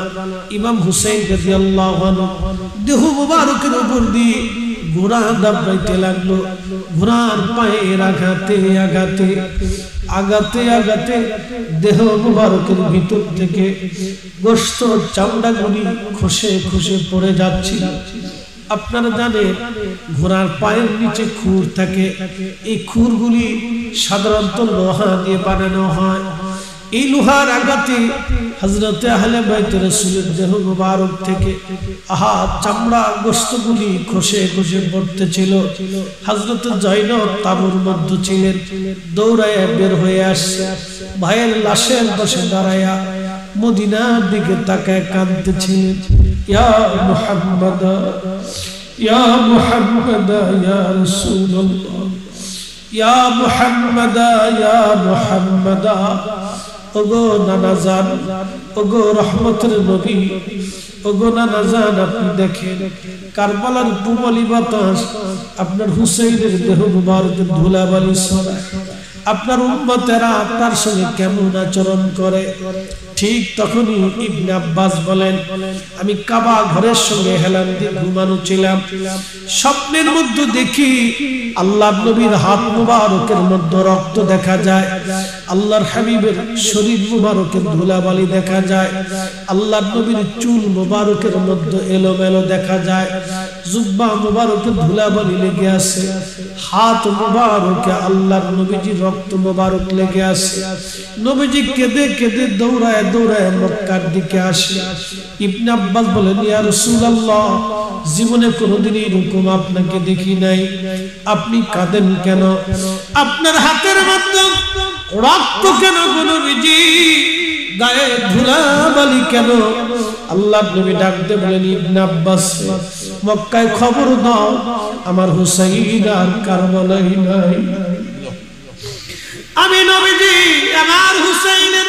ইমাম হুসাইন রাদিয়াল্লাহু আনহু দেহ মুবারকের উপর দিয়ে ঘোড়া দাবড়াইতে লাগলো। ঘোড়ার পায়ের আঘাতে আঘাতে আঘাতে আঘাতে দেহ মুবারকের ভিতর থেকে গোশত চামড়াগুলি খসে খসে পড়ে যাচ্ছিল। আপনারা জানেন ঘোড়ার পায়ের নিচে খুর থাকে, এই খুরগুলি সাধারণত লোহা দিয়ে বানানো হয়। এই লোহার আঘাতে হযরতে আহলে বাইত রাসূলের দেহ মুবারক থেকে আহা চামড়া গোশতগুলি খসে খসে পড়তেছিল। হযরত জয়নব তাবুর মধ্যে ছিলেন, দৌড়ায়া বের হয়ে আসছে, ভাইয়ের লাশের পাশে দাঁড়ায়া মদিনার দিকে তাকায় কাঁদতেছিলেন। ইয়া মুহাম্মদ, ইয়া মুহাম্মদ, ইয়া রাসূলুল্লাহ, ইয়া মুহাম্মদ, ইয়া মুহাম্মদ। ওগো নানাজান, ওগো রহমতের নবী, ওগো নানাজান, আপনি দেখেন কারবালার পুবালি বাতাস আপনার হুসাইনের দেহ মুবারকের ধুলাবালি ছড়ায়। আপনার উম্মতেরা আপনার সঙ্গে কেমন আচরণ করে। ঠিক তখনই ইবনে আব্বাস বলেন, আমি কাবা ঘরের সঙ্গে হেলান দিয়ে ঘুমানো ছিলাম, স্বপ্নের মধ্যে দেখি আল্লাহর নবীর হাত মুবারকের মধ্যে রক্ত দেখা যায়, আল্লাহর হাবিবের শরীর মুবারকের ধুলাবালি দেখা যায়, আল্লাহর নবীর চুল মুবারকের মধ্যে এলোমেলো দেখা যায়, জুব্বা মুবারকের ধুলাবালি লেগে আছে, হাত মুবারকে আল্লাহর নবীজির রক্ত মুবারক লেগে আছে। নবীজি কেঁদে কেঁদে দৌড়ায় দৌড়ায় মক্কার দিকে আসে। ইবনে আব্বাস বলেন, ইয়া রাসূলুল্লাহ, জীবনে কোনোদিন এরকম আপনাকে দেখি নাই, আপনি কাঁদেন কেন? আপনার হাতের মধ্যে রক্ত কেন গো নবীজি? গায়ে ধুলাবালি কেন? আল্লাহর নবী ডাক দিয়ে বলেন, ইবনে আব্বাস, মক্কায় খবর দাও আমার হুসাইন আর কারবালায় নাই। আমি নবীজি আমার হুসাইনের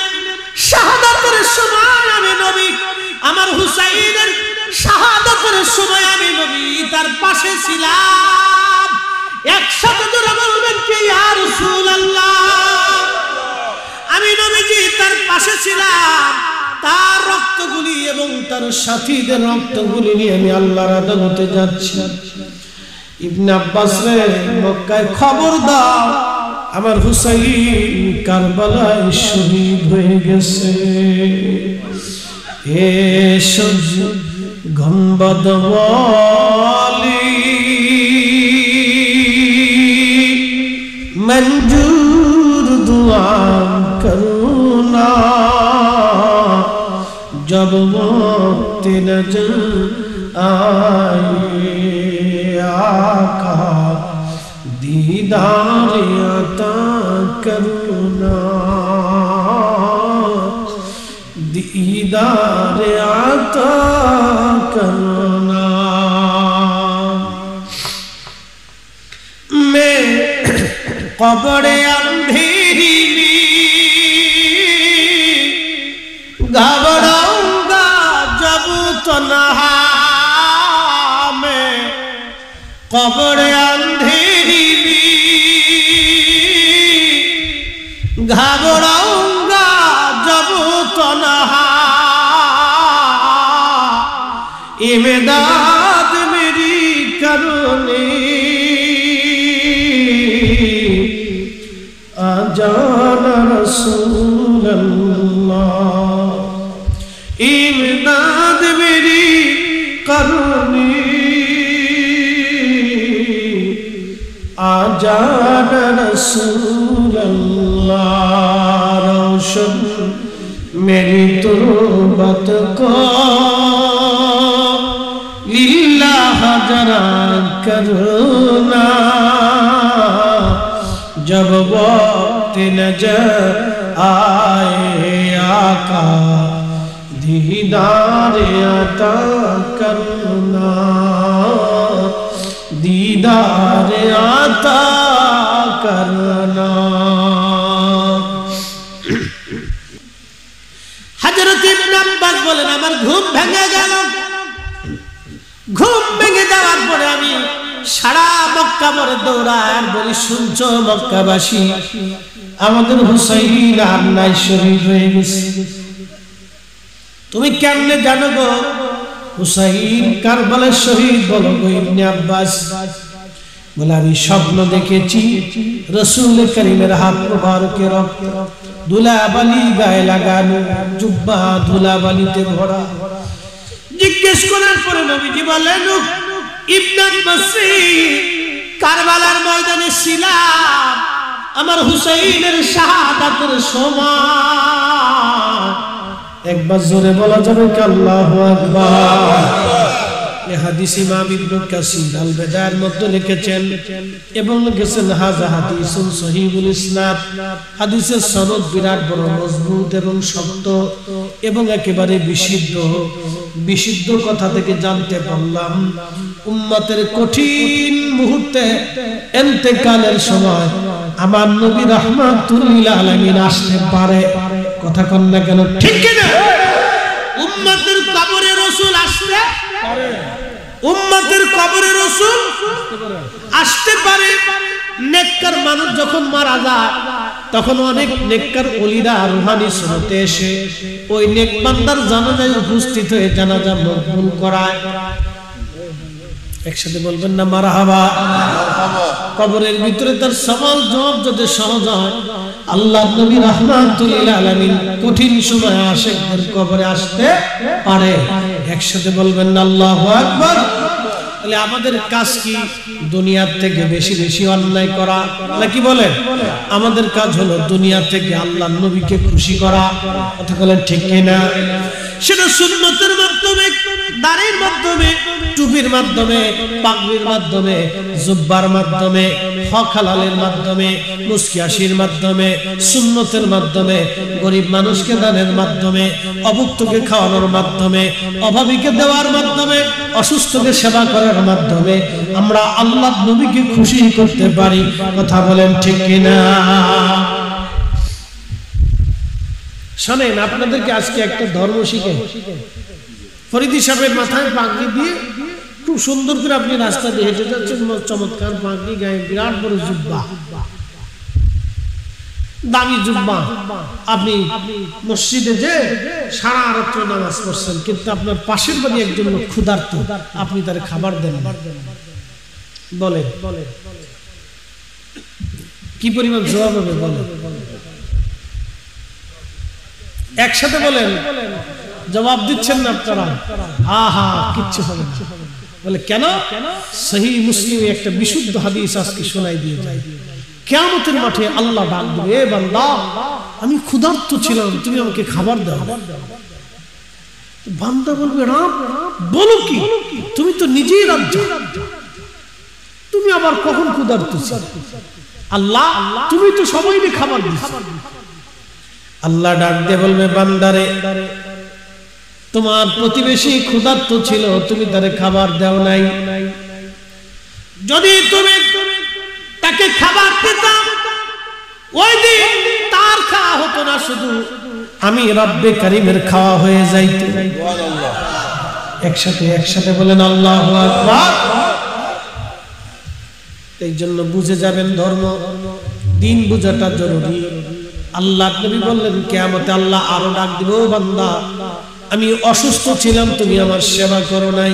শাহাদাতের সময় আমি নবী, আমার হুসাইনের শাহাদাতের সময় আমি নবী তার পাশে ছিলাম। একসাথে জোরে বলবেন কি ইয়া রাসূলুল্লাহ? আমি নবীজি তার পাশে ছিলাম, তার রক্তগুলি এবং তার সাথীদের রক্তগুলি নিয়ে আমি আল্লাহর আদালতে যাচ্ছি। ইবনে আব্বাস রে, মক্কায় খবর দাও আমার হুসাইন কারবালায় শহীদ হয়ে গেছে। এ সজ গম্বদ ওয়ালি মঞ্জুর দুআ করুনা, जब वक्त नजर आए आका दीदार अता करना, दीदार अता करना। मैं कब्र अंधेरी में घबराऊंगा जब तन्हा में, कब्र अंधेरी में घबराऊंगा जब तन्हा इमदाद मेरी करनी आजाना रसूल अल्लाह इमदाद मेरी करनी आजाना रसूल अल्लाह रोशन मेरी तुरबत को लिल्लाह जरा करना जब वक्त नजर आए आका दीदार अता करना दीदार अता करना। हजरत इब्न अब्बास बोलेन আমার ঘুম ভেঙে গেল। ঘুম ভেঙে যাওয়ার পরে আমি সারা মক্কা ভরে দৌড়াই আর বলি শুনছো মক্কাবাসী আমাদের হুসাইন আর নাই শহীদ হয়ে গেছে। তুমি কেমনে জানো গো হুসাইন কারবালার শহীদ? বলো গো ইবনে আব্বাস। বলে আমি স্বপ্ন দেখেছি রাসূল করিমের হাত মুবারকে রক্ত, ধুলাবালি গায়ে লাগানো, জুব্বা ধুলাবালিতে ভরা। জিজ্ঞেস করার পরে নবীজি বলেন ইবনে আব্বাস কারবালার ময়দানে ছিলাম আমার হুসাইনের শাহাদাতের সময়। একবার জোরে বলা যাবে কি আল্লাহু আকবার? এই হাদিস ইমাম ইবনে কাসির আল বিদায়ার মধ্যে লিখেছেন এবং লিখেছেন হাযা হাদিসুন সহিহুল ইসনাদ। হাদিসের সনদ বিরাট বড় মজবুত এবং শক্ত এবং একেবারে বিশুদ্ধ। বিশুদ্ধ কথা থেকে জানতে পারলাম উম্মতের কঠিন মুহূর্তে ইন্তেকালের সময় আমার নবী রাহমাতুল লিল আলামিন আসতে পারে। কথা কন না কেন? ঠিক কি না? উম্মতের কবরে রাসূল আসতে পারে, উম্মতের কবরে রাসূল আসতে পারে। নেককার মানুষ যখন মারা যায় তখন অনেক নেককার ওলিরা রূহানি সুরতে এসে ওই নেক বান্দার জানাজায় উপস্থিত হয়ে জানাজা মকবুল করায়। একসাথে বলবেন না মারহাবা? কবরের ভিতরে তার সওয়াল জবাব যদি সহজ হয়, আল্লাহ নবী রাহমাতুল লিল আলামিন কঠিন সময় আশিকদের কবরে আসতে পারে। একসাথে বলবেন না আল্লাহু আকবার? তাহলে আমাদের কাজ কি? দুনিয়ার থেকে বেশি বেশি অন্যায় করা নাকি? বলে আমাদের কাজ হলো দুনিয়া থেকে আল্লাহর নবীকে খুশি করা। কথা বলেন ঠিক কি না? সেটা সুন্নতের মাধ্যমে, দাড়ির মাধ্যমে, টুপির মাধ্যমে, পাগড়ির মাধ্যমে, জুব্বার মাধ্যমে, হক হালালের মাধ্যমে, মুস্কি হাসির মাধ্যমে, সুন্নতের মাধ্যমে, গরিব মানুষকে দানের মাধ্যমে, অভুক্তকে খাওয়ানোর মাধ্যমে, অভাবীকে দেওয়ার মাধ্যমে, অসুস্থকে সেবা করার মাধ্যমে আমরা আল্লাহর নবীকে খুশি করতে পারি। কথা বলেন ঠিক কিনা? শোনেন, আপনাদেরকে আজকে একটা ধর্ম শিখে ফরিদি সাহেবের মাথায় পাগড়ি দিয়ে খুব সুন্দর করে আপনি রাস্তা দিয়ে হেঁটে যাচ্ছেন, চমৎকার পাগড়ি, গায়ে বিরাট বড় জুব্বা, দামি জুব্বা। আপনি মসজিদে যে সারা রাত্র নামাজ পড়ছেন, কিন্তু আপনার পাশের বাড়ি একজন লোক ক্ষুধার্ত, আপনি তার খাবার দেন। বলে কি পরিমাণ জবাব হবে? বলে একসাথে বলেন। জবাব দিচ্ছেন না আপনারা? আহা, কিচ্ছু হবে না। বলে কেন? সহিহ মুসলিমে একটা বিশুদ্ধ হাদিস আজকে শোনাই দিয়ে যায়। কিয়ামতের মাঠে আল্লাহ ডাক দিবে, এ বান্দা আমি ক্ষুধার্ত ছিলাম, তুমি আমাকে খাবার দাও। বান্দা বলবে, রাব বলো কি? তুমি তো নিজেই রাজ্য, তুমি আবার কখন ক্ষুধার্ত ছিলে? আল্লাহ তুমি তো সবাইকে খাবার দিছো। আল্লাহ ডাক দিয়ে বলবে, বান্দারে তোমার প্রতিবেশী ক্ষুধার্ত ছিল, তুমি তারে খাবার দাও নাই। যদি তুমি তাকে খাবার দিতাম, ওই দিন তার খাওয়া হতো না, শুধু আমি রব্বে কারীমের খাওয়া হয়ে যাইত। একসাথে বলেন আল্লাহু আকবার। এই জন্য বুঝে যাবেন ধর্ম, দিন বুঝাটা জরুরি। আল্লাহ নবী বললেন কিয়ামতে আল্লাহ আরো ডাক দিব, ও বান্দা আমি অসুস্থ ছিলাম, তুমি আমার সেবা করো নাই।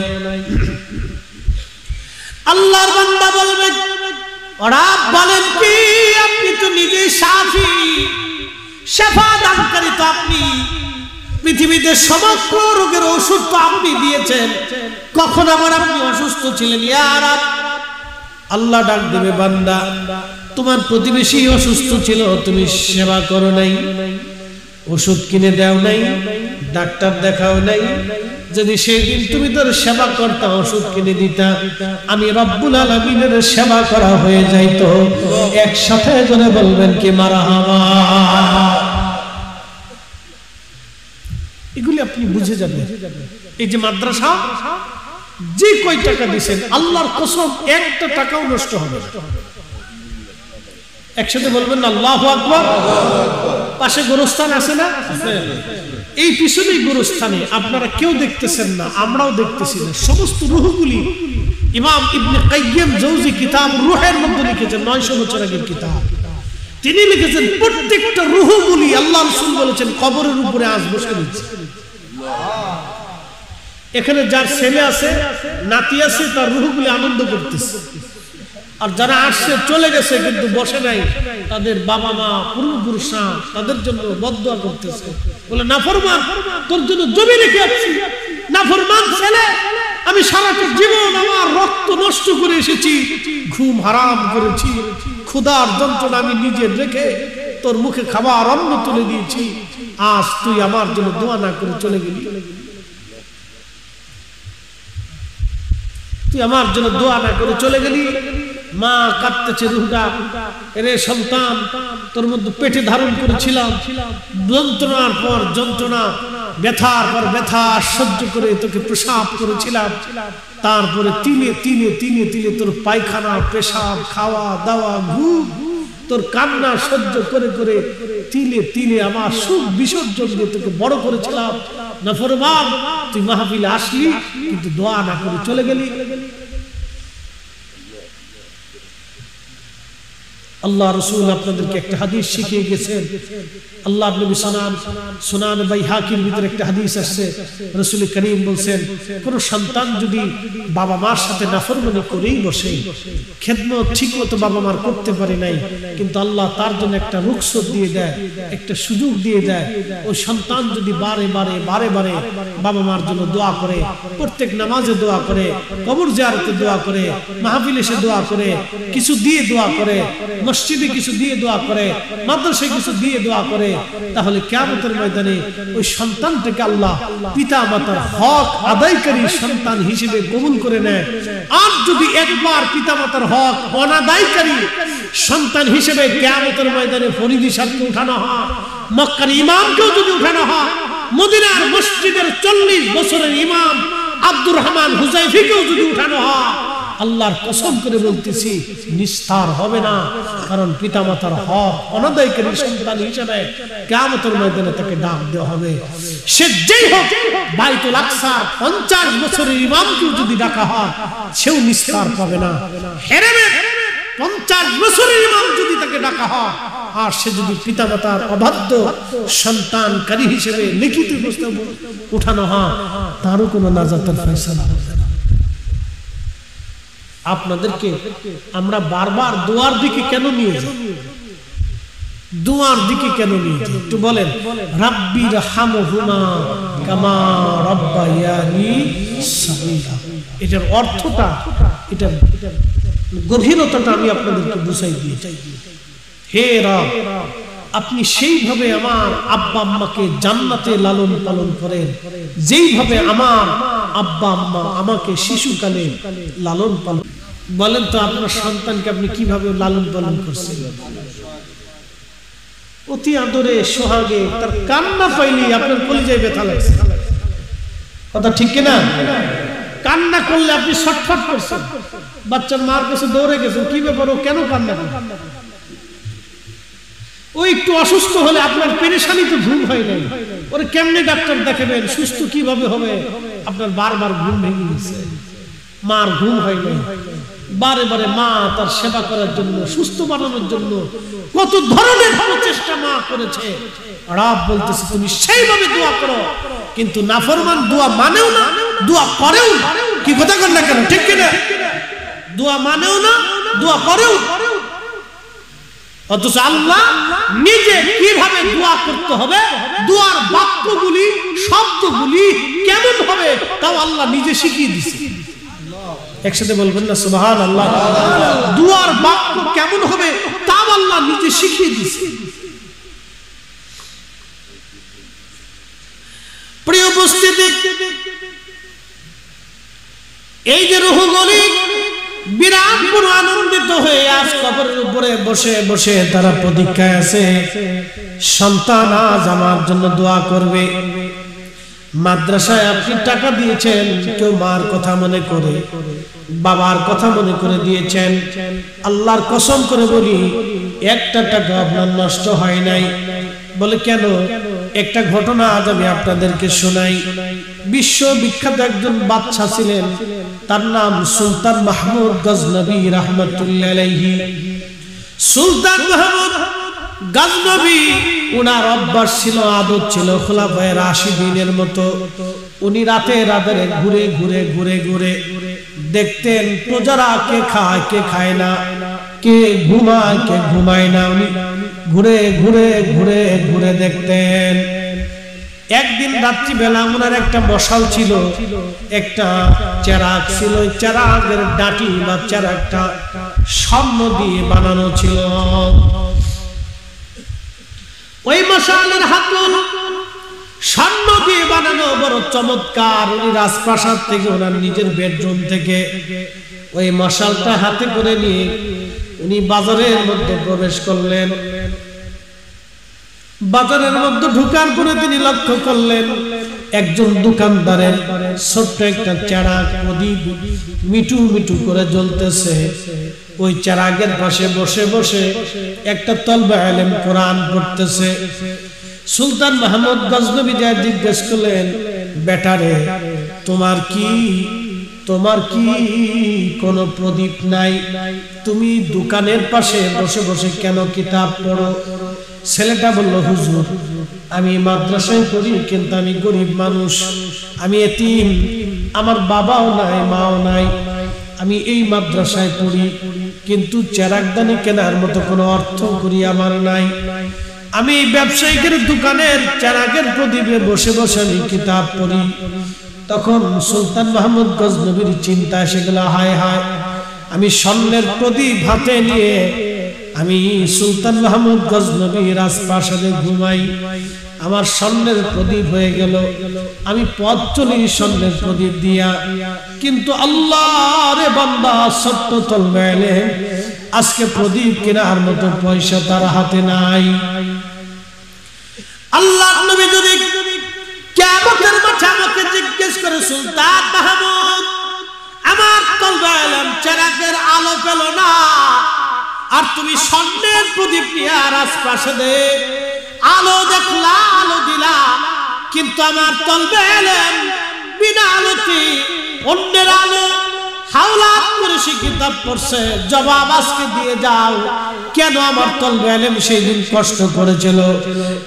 আল্লাহর বান্দা বলবে, রব বলেন কি আপনি তো নিজেই শাফি, শেফা দানকারী তো আপনি, পৃথিবীতে সমগ্র রোগের ওষুধ তো আপনি দিয়েছেন, কখন আবার আপনি অসুস্থ ছিলেন? ইয়া রব, আল্লাহ ডাক দেবে, বান্দা তোমার প্রতিবেশী অসুস্থ ছিল, তুমি সেবা করো নাই, ওষুধ কিনে দাও নাই, ডাক্তার দেখাও নাই। যদি সেই দিন তুমি তোর সেবা করতা, ওষুধ কিনে দিতা, আমি রব্বুল আলামিনের সেবা করা হয়ে যাইতো। একসাথে জনে বলবেন কি মারহাবা। এগুলি আপনি বুঝে যাবেন। এই যে মাদ্রাসা যে কয় টাকা দিয়েছেন, আল্লাহর কসম একটা টাকাও নষ্ট হবে না। একসাথে বলবেন আল্লাহু আকবার। পাশে গোরস্থান আছে না? এই পিছনেই গোরস্থানে আপনারা কেউ দেখতেছেন না, আমরাও দেখতেছি না। সমস্ত রূহগুলি ইমাম ইবনে কাইয়্যিম জাওজি কিতাব রূহের মধ্যে লিখেছেন, 900 বছর আগের কিতাব। তিনি লিখেছেন প্রত্যেকটা রূহগুলি আল্লাহ রাসূল বলেছেন কবরের উপরে আজ বসে রয়েছে। এখানে যার ছেলে আছে, নাতি আছে, তার রূহগুলি আনন্দ করতেছে। আর যারা আসছে চলে গেছে কিন্তু বসে নাই, তাদের বাবা মা পূর্বপুরুষরা তাদের জন্য বদদুয়া করতেছে, বলে নাফরমান তোর জন্য জমি রেখে আসছি, নাফরমান ছেলে, আমি সারাটা জীবন আমার রক্ত নষ্ট করে এসেছি, ঘুম হারাম করেছি, ক্ষুধার যন্ত্রণা আমি নিজে রেখে তোর মুখে খাবার অন্ন তুলে দিয়েছি, আজ তুই আমার জন্য দোয়া না করে চলে গেলি, তুই আমার জন্য দোয়া না করে চলে গেলি। মা কাঁদতেছে, রুহটা, এরে সন্তান তোর মধ্যে পেটে ধারণ করেছিলাম, যন্ত্রণার পর যন্ত্রণা, ব্যথার পর ব্যথা সহ্য করে তোকে প্রসাব করেছিলাম, তারপরে তিলে তিলে তিলে তিলে তোর পায়খানা, পেশাব, খাওয়া দাওয়া, ঘুম, তোর কান্না সহ্য করে করে তিলে তিলে আমার সুখ বিসর্জন দিয়ে তোকে বড় করেছিলাম। নাফরমান তুই মাহফিলে আসলি কিন্তু দোয়া না করে চলে গেলি। আল্লাহ রাসূল আপনাদেরকে একটা হাদিস শিখিয়ে গেছেন। আল্লাহ নবী সুনান বাইহাকির ভিতরে একটা হাদিস আছে, রাসূল করিম বলেন, কোন সন্তান যদি বাবা মার সাথে নাফরমানি করেই বসে, খেদমত ঠিকমতো বাবা মার করতে পারে নাই, কিন্তু আল্লাহ তার জন্য একটা রুখসত দিয়ে দেয়, একটা সুযোগ দিয়ে দেয়, ওই সন্তান যদি বারে বারে বারে বারে বাবা মার জন্য দোয়া করে, প্রত্যেক নামাজে দোয়া করে, কবর জিয়ারতে দোয়া করে, মাহফিলে এসে দোয়া করে, কিছু দিয়ে দোয়া করে, মসজিদে কিছু দিয়ে দোয়া করে, মাদ্রাসায় কিছু দিয়ে দোয়া করে, তাহলে কিয়ামতের ময়দানে ওই সন্তানটাকে আল্লাহ পিতা মাতার হক আদায়কারী সন্তান হিসেবে কবুল করে নেয়। আর যদি একবার পিতা মাতার হক অনাদায়কারী সন্তান হিসেবে কিয়ামতের ময়দানে ফরিদি সাহেবকে উঠানো হয়, মক্কার ইমামকেও যদি উঠানো হয়, মদিনার মসজিদের 40 বছরের ইমাম আব্দুর রহমান হুজাইফিকেও যদি উঠানো হয়, আল্লাহর কসম করে বলতেছি নিস্তার হবে না। কারণ পিতামাতার হক অনাদায়কারী সন্তান হিসেবে কিয়ামতের ময়দানে তাকে ডাক দেওয়া হবে। সে যেই হোক, বাইতুল আকসার 50 বছরের ইমামকেও যদি ডাকা হয়, সেও নিস্তার পাবে না। হেরেমের 50 বছরের ইমাম যদি তাকে ডাকা হয়, আর সে যদি পিতামাতার অবাধ্য সন্তানকারী হিসেবে লিখিত প্রস্তাব উঠানো হয়, তারও কোনো নাজাতের ফয়সালা হবে না। আপনাদেরকে আমরা বারবার দোয়ার দিকে কেন নিয়ে যাই? দোয়ার দিকে কেন নিয়ে যাই একটু বলেন। রাব্বির হামহুমা কামা রাব্বায়ানি সাগীরা, এটার অর্থটা, এটার গভীরতাটা আমি আপনাদেরকে বুঝাই দিয়েছি। হে রব, আপনি সেইভাবে আমার আব্বা আম্মাকে জান্নাতে লালন পালন করেন, যেইভাবে আমার আব্বা আম্মা আমাকে শিশুকালে লালন পালন। বলেন তো আপনার সন্তানকে আপনি কিভাবে লালন পালন করছেন? অতি আদরে সোহাগে, তার কান্না পাইলে আপনার কলিজায় ব্যথা লাগছে, কথা ঠিক কিনা? কান্না করলে আপনি ছটফট করছেন, বাচ্চার মার কাছে দৌড়ে গেছেন, কি ব্যাপার, ও কেন কান্না করে? ও একটু অসুস্থ হলে আপনার পেরেশানিতে ঘুম হয় নাই, ওরে কেমনে ডাক্তার দেখাবেন, সুস্থ কিভাবে হবে, আপনার বারবার ঘুম ভেঙে গেছে। মার ঘুম হয় না, বারে বারে মা তার সেবা করার জন্য, সুস্থ বানানোর জন্য কত ধরনের প্রচেষ্টা মা করেছে। রব বলতেছে তুমি সেইভাবে দোয়া করো, কিন্তু নাফরমান দোয়া মানেও না, দোয়া করেও না। কি কথা কর না কেন, ঠিক কিনা? দোয়া মানেও না, দোয়া করেও। অথচ আল্লাহ নিজে কিভাবে দোয়া করতে হবে, দোয়ার বাক্যগুলি, শব্দগুলি কেমন হবে, তাও আল্লাহ নিজে শিখিয়ে দিয়েছে। একসাথে বলবেন না সুবহানাল্লাহ। দোয়ার বাক্য কেমন হবে তাও আল্লাহ নিজে শিখিয়ে দিয়েছে। প্রিয় উপস্থিতি, এই যে রূহগুলি বিরাট বড় আনন্দিত হয়ে আজ কবরের উপরে বসে বসে তারা প্রতীক্ষায় আছে, সন্তান আজ আমার জন্য দোয়া করবে। মাদ্রাসায় আপনি টাকা দিয়েছেন, কেউ মার কথা মনে করে, বাবার কথা মনে করে দিয়েছেন। আল্লাহর কসম করে বলি, একটা টাকা আপনার নষ্ট হয় নাই। বলে কেন? একটা ঘটনা আজ আমি আপনাদেরকে শোনাই। বিশ্ববিখ্যাত একজন বাদশা ছিলেন, তার নাম সুলতান মাহমুদ গজনবী রাহমাতুল্লাহ আলাইহি। সুলতান মাহমুদ গজনবী, উনার অভ্যাস ছিল, আদত ছিল খোলাফায়ে রাশিদিনের মতো। উনি রাতে রাতে ঘুরে ঘুরে ঘুরে ঘুরে দেখতেন প্রজারা কে খায় কে খায় না, কে ঘুমায় কে ঘুমায় না। উনি ঘুরে ঘুরে ঘুরে ঘুরে দেখতেন। একদিন রাত্রিবেলা ওনার একটা মশাল ছিল, একটা চেরাগ ছিল। ওই চেরাগের ডাটি বা চেরাগটা স্বর্ণ দিয়ে বানানো ছিল। ওই মশালের হাতল স্বর্ণ দিয়ে বানানো, বড় চমৎকার। উনি রাজপ্রাসাদ থেকে, ওনার নিজের বেডরুম থেকে ওই মশালটা হাতে করে নিয়ে উনি বাজারের মধ্যে প্রবেশ করলেন। বাজারের মধ্যে ঢুকার পরে তিনি লক্ষ্য করলেন একজন দোকানদারের ছোট্ট একটা চেরাগ প্রদীপ মিটু মিটু করে জ্বলতেছে। ওই চেরাগের পাশে বসে বসে একটা তলবে আলেম কোরআন পড়তেছে। সুলতান মাহমুদ গজনবী জিজ্ঞেস করলেন, বেটারে তোমার কি কোনো প্রদীপ নাই? তুমি দোকানের পাশে বসে বসে কেন কিতাব পড়ো? ছেলেটা বলল, হুজুর আমি মাদ্রাসায় পড়ি, কিন্তু আমি গরিব মানুষ, আমি এতিম, আমার বাবাও নাই মাও নাই, আমি এই মাদ্রাসায় পড়ি, কিন্তু চেরাগদানি কেনার মতো কোনো অর্থ করি আমার নাই। আমি ব্যবসায়িকের দোকানের চেরাগের প্রদীপে বসে বসে আমি কিতাব পড়ি। তখন সুলতান মাহমুদ গজনবীর চিন্তা এসে গেল, হায় হায়, আমি স্বর্ণের প্রদীপ হাতে নিয়ে আমি সুলতান মাহমুদ গজনবী রাজপ্রাসাদে ঘুমাই, আমার স্বর্ণের প্রদীপ হয়ে গেল, আমি পথ চলি স্বর্ণের প্রদীপ দিয়া। কিন্তু আল্লাহর বান্দা সত্য তলবে আজকে প্রদীপ কেনার মতো পয়সা তার হাতে নাই। আল্লাহর নবী যদি কিয়ামতের মাঠে আমাকে জিজ্ঞেস করে, সুলতান মাহমুদ আমার তলবে চেরাগের আলো পেল না, আর তুমি স্বর্ণের প্রদীপ নিয়ে রাজপ্রাসাদে আলো দেখলা, আলো দিলা, কিন্তু আমার তলবে বিনা আলোতে অন্যের আলো হাওলাত করে সে কিতাব পড়ছে, জবাব আজকে দিয়ে যাও। কেন আমার তলবে আলেম সেই দিন কষ্ট করেছিল?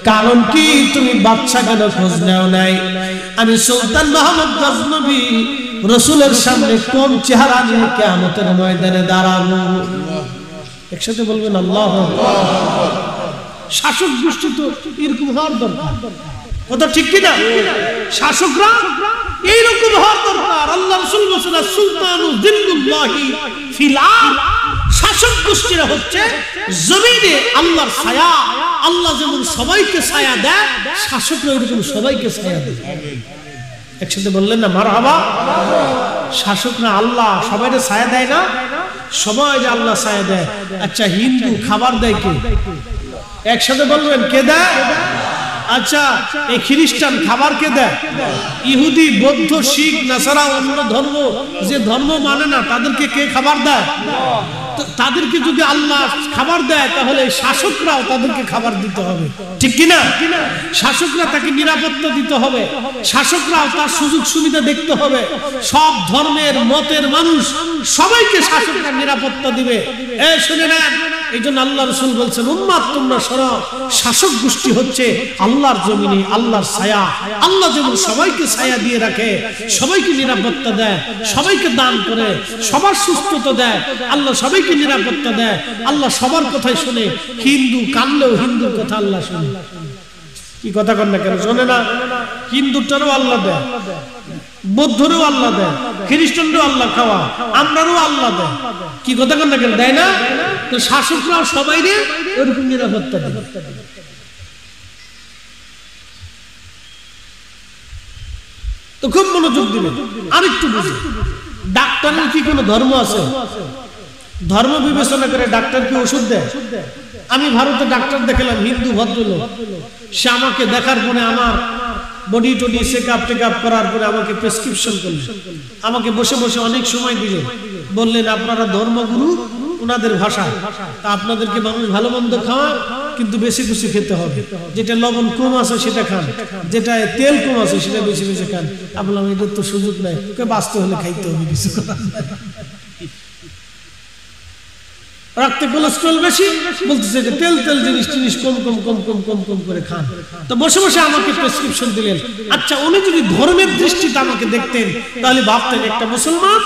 কারণ কি? তুমি বাদশা কেন খোঁজ নেও নাই? আমি সুলতান মাহমুদ গজনবী রাসূলের সামনে কোন চেহারা নিয়ে কিয়ামতের ময়দানে দাঁড়াবো? একসাথে বলবেন আল্লাহু আকবার। শাসক গোষ্ঠী তো এরকম হওয়ার দরকার, কথা ঠিক কিনা? শাসকরা এইরকম হওয়ার দরকার। আল্লাহ রাসূল বলেছেন, সুলতানু যিল্লুল্লাহি ফিল আরদ, শাসক গোষ্ঠীরা হচ্ছে জমিনে আল্লাহর ছায়া। আল্লাহ যেমন সবাইকে ছায়া দেয়, শাসকরা এরকম সবাইকে ছায়া দেয়। একসাথে বললেন না মারহাবা। শাসকরা আল্লাহ সবাইকে ছায়া দেয় না? সবাই যে আল্লাহ ছায়া দেয়। আচ্ছা, হিন্দু খাবার দেয় কে? একসাথে বলবেন কে দেয়? আচ্ছা, এই খ্রিস্টান খাবার কে দেয়? ইহুদি, বৌদ্ধ, শিখ, নাসারা, অন্য ধর্ম যে ধর্ম মানে না তাদেরকে কে খাবার দেয়? তাদেরকে যদি আল্লাহ খাবার দেয় তাহলে শাসকরাও তাদেরকে খাবার দিতে হবে, ঠিক কিনা? শাসকরা তাকে নিরাপত্তা দিতে হবে, শাসকরাও তার সুযোগ সুবিধা দেখতে হবে। সব ধর্মের মতের মানুষ সবাইকে শাসকরা নিরাপত্তা দিবে। এই শুনে নেন, এই জন্য আল্লাহ রাসূল বলছেন, উম্মাত তোমরা শোনো, শাসক গোষ্ঠী হচ্ছে আল্লাহর জমিনে আল্লাহর ছায়া। আল্লাহ যেমন সবাইকে ছায়া দিয়ে রাখে, সবাইকে নিরাপত্তা দেয়, সবাইকে দান করে, সবার সুস্থতা দেয়, আল্লাহ সবাইকে নিরাপত্তা দেয়। আল্লাহ সবার কথাই শুনে। হিন্দু কানলেও হিন্দুর কথা আল্লাহ শুনে। কি কথা কন না কেন? শোনে না? হিন্দুটারও আল্লাহ দেয়, বৌদ্ধরও আল্লাহ দেয়, খ্রিস্টানরাও আল্লাহ খাওয়া, আমরারও আল্লাহ দেয়। কি কথা কন না কেন? দেয় না? তো শাসকরাও সবাই ওরকম নিরাপত্তা দেয়। তো খুব মনোযোগ দিবে। আরেকটু বুঝি, ডাক্তারের কি কোনো ধর্ম আছে? ধর্ম বিবেচনা করে ডাক্তার কি ওষুধ দেয়? আমি ভারতে ডাক্তার দেখালাম, হিন্দু ভদ্রলোক, সে আমাকে দেখার পরে আমার বডি টডি চেকআপ টেকআপ করার পরে আমাকে প্রেসক্রিপশন করলেন, আমাকে বসে বসে অনেক সময় দিলেন, বললেন আপনারা ধর্মগুরু, ওনাদের ভাষা, তা আপনাদেরকে মানুষ ভালো মন্দ খাওয়ান, কিন্তু বেশি বেশি খেতে হবে, যেটা লবণ কম আছে সেটা খান, যেটা তেল কম আছে সেটা বেশি বেশি খান। আমি বললাম এটার তো সুযোগ নাই, ওকে বাঁচতে হলে খাইতে হবে কিছু। রক্তে কোলেস্ট্রল বেশি, বলতেছে যে তেল তেল জিনিস কম কম কম কম কম কম করে খান। তো বসে বসে আমাকে প্রেসক্রিপশন দিলেন। আচ্ছা, উনি যদি ধর্মের দৃষ্টিতে আমাকে দেখতেন তাহলে ভাবতেন একটা মুসলমান,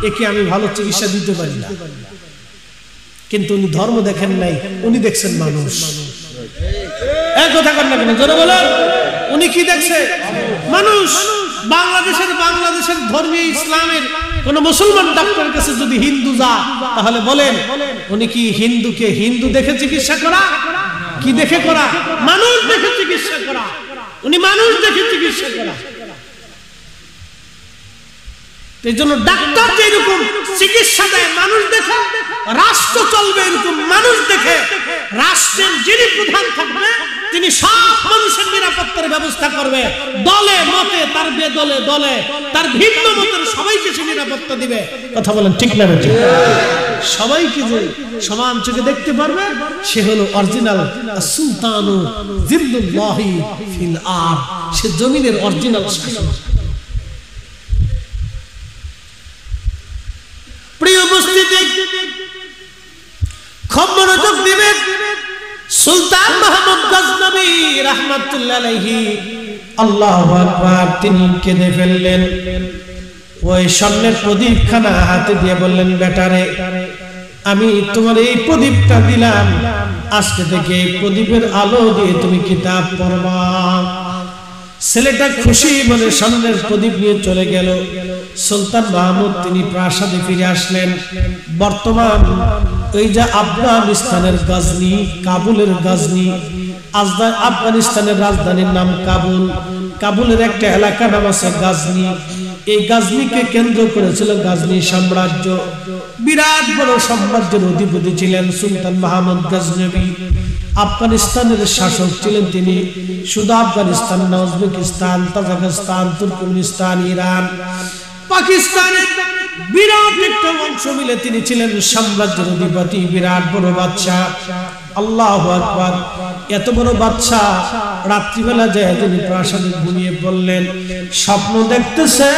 একে আমি ভালো চিকিৎসা দিতে পারি না। কিন্তু উনি ধর্ম দেখেন নাই, উনি দেখছেন মানুষ। এক কথা কর না কেন? জোরে বলেন, উনি কি দেখছে? মানুষ। বাংলাদেশের ধর্মীয় ইসলামের কোন মুসলমান ডাক্তারের কাছে যদি হিন্দু যায়, তাহলে বলেন উনি কি হিন্দুকে হিন্দু দেখে চিকিৎসা করা? কি দেখে করা? মানুষ দেখে চিকিৎসা করা। উনি মানুষ দেখে চিকিৎসা করা। এই জন্য ডাক্তার যেরকম চিকিৎসা দেয় মানুষ দেখে, রাষ্ট্র চলবে এরকম মানুষ দেখে। রাষ্ট্রের যিনি প্রধান থাকবে তিনি সব মানুষের নিরাপত্তার ব্যবস্থা করবে, দলে মতে তার বেদলে দলে, তার ভিন্ন মতের সবাইকে সে নিরাপত্তা দিবে। কথা বলেন ঠিক না? সবাইকে যে সমান চোখে দেখতে পারবে সে হলো অরিজিনাল সুলতানু জিল্লুল্লাহি ফিল আরদ, সে জমিনের অরিজিনাল শাসক। প্রিয় উপস্থিতি, খুব মনোযোগ দিবেন। সুলতান মাহমুদ গজনবী রাহমাতুল্লাহ আলাইহি, আল্লাহু আকবার, তিনি কেঁদে ফেললেন। ওই স্বর্ণের প্রদীপখানা হাতে দিয়ে বললেন, বেটারে, আমি তোমার এই প্রদীপটা দিলাম, আজকে থেকে এই প্রদীপের আলো দিয়ে তুমি কিতাব পড়বা। ছেলেটা খুশি বলে স্বর্ণের প্রদীপ নিয়ে চলে গেল। সুলতান মাহমুদ তিনি প্রাসাদে ফিরে আসলেন। বর্তমান ওই যে আফগানিস্তানের গজনি, কাবুলের গজনি, আফগানিস্তানের রাজধানীর নাম কাবুল, কাবুলের একটা এলাকা নাম আছে গজনি। এই গজনিকে কেন্দ্র করেছিল গজনি সাম্রাজ্য। বিরাট বড় সাম্রাজ্যের অধিপতি ছিলেন সুলতান মাহমুদ গজনবী। আফগানিস্তানের শাসক ছিলেন তিনি। শুধু আফগানিস্তান না, উজবেকিস্তান, তাজিকিস্তান, তুর্কমেনিস্তান, ইরান, পাকিস্তানের বিরাট একটা অংশ মিলে তিনি ছিলেন সাম্রাজ্যের অধিপতি, বিরাট বড় বাদশা। আল্লাহু আকবার। এত বড় বাদশা রাত্রিবেলা যায় তিনি প্রাসাদে ঘুমিয়ে পড়লেন। স্বপ্ন দেখতেছে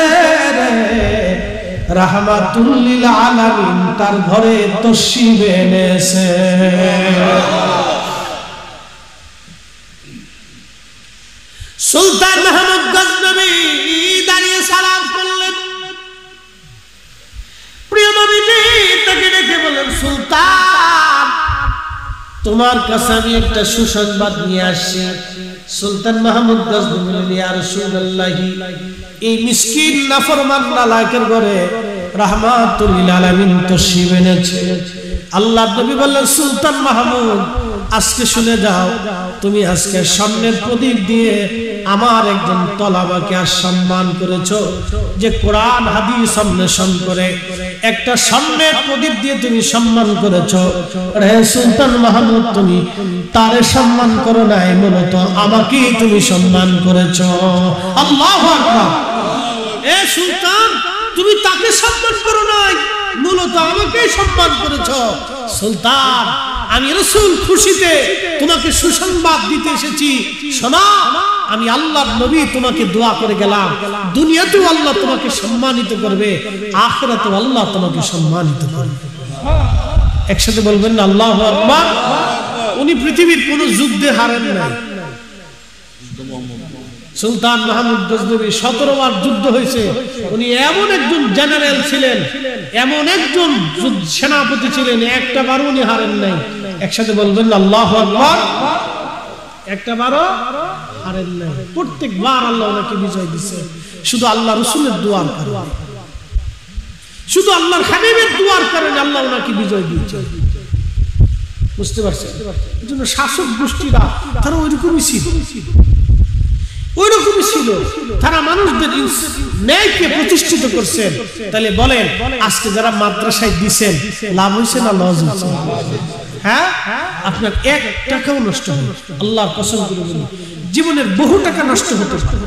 রাহমাতুল লিল আলামিন তার ঘরে তশরিফ এনেছে। সুলতান মাহমুদ গজনবী দাঁড়িয়ে সালাম করলেন। প্রিয় নবীজি তাকে ডেকে বললেন, সুলতান, তোমার কাছে আমি একটা সুসংবাদ নিয়ে আসছি। সুলতান মাহমুদ গজনবী বললেন, ইয়া রাসূলুল্লাহ, এই মিসকিন নাফরমান নালায়েকের ঘরে রাহমাতুল লিল আলামিন তশরিফ এনেছে। আল্লাহর নবী বললেন, সুলতান মাহমুদ, আজকে শুনে যাও, তুমি আজকে স্বর্ণের প্রদীপ দিয়ে আমার একজন তলাবাকে আর সম্মান করেছো, যে কোরআন হাদিস অন্বেষণ করে একটা স্বর্ণের প্রদীপ দিয়ে তুমি সম্মান করেছো। রে সুলতান মাহমুদ, তুমি তারে সম্মান করো নাই, মূলত আমাকেই তুমি সম্মান করেছো। আল্লাহু আকবার। এ সুলতান, তুমি তাকে সম্মান করো নাই, মূলত আমাকেই সম্মান করেছো। সুলতান, আমি রাসূল খুশিতে তোমাকে সুসংবাদ দিতে এসেছি। শোনো, আমি আল্লাহর নবী তোমাকে দোয়া করে গেলাম, দুনিয়াতেও আল্লাহ তোমাকে সম্মানিত করবে, আখিরাতেও আল্লাহ তোমাকে সম্মানিত করবে। একসাথে বলবেন না আল্লাহু আকবার। উনি পৃথিবীর কোন যুদ্ধে হারেন নাই। সুলতান মাহমুদ গজনবী 17 বার যুদ্ধ হয়েছে। উনি এমন একজন জেনারেল ছিলেন, এমন একজন সেনাপতি ছিলেন, একটা বারও উনি হারেন নাই। একসাথে বলবেন না আল্লাহু আকবার। একটা বারও হারেন নাই। প্রত্যেকবার আল্লাহ ওনাকে বিজয় দিয়েছে, শুধু আল্লাহ রাসূলের দোয়ার কারণে, শুধু আল্লাহর হাবিবের দোয়ার কারণে আল্লাহ ওনাকে বিজয় দিয়েছে। বুঝতে পারছেন? এজন্য শাসক গোষ্ঠীরা তারা ওইরকমই ছিল, ওইরকমই ছিল। তারা মানুষদের ন্যায়কে প্রতিষ্ঠিত করছেন। তাহলে বলেন, আজকে যারা মাদ্রাসায় দিচ্ছেন লাভ হয়েছে না লস হয়েছে? হ্যাঁ, আপনার 1 টাকাও নষ্ট হয়, আল্লাহর কসম করে বলি, জীবনের বহু টাকা নষ্ট হতে পারে।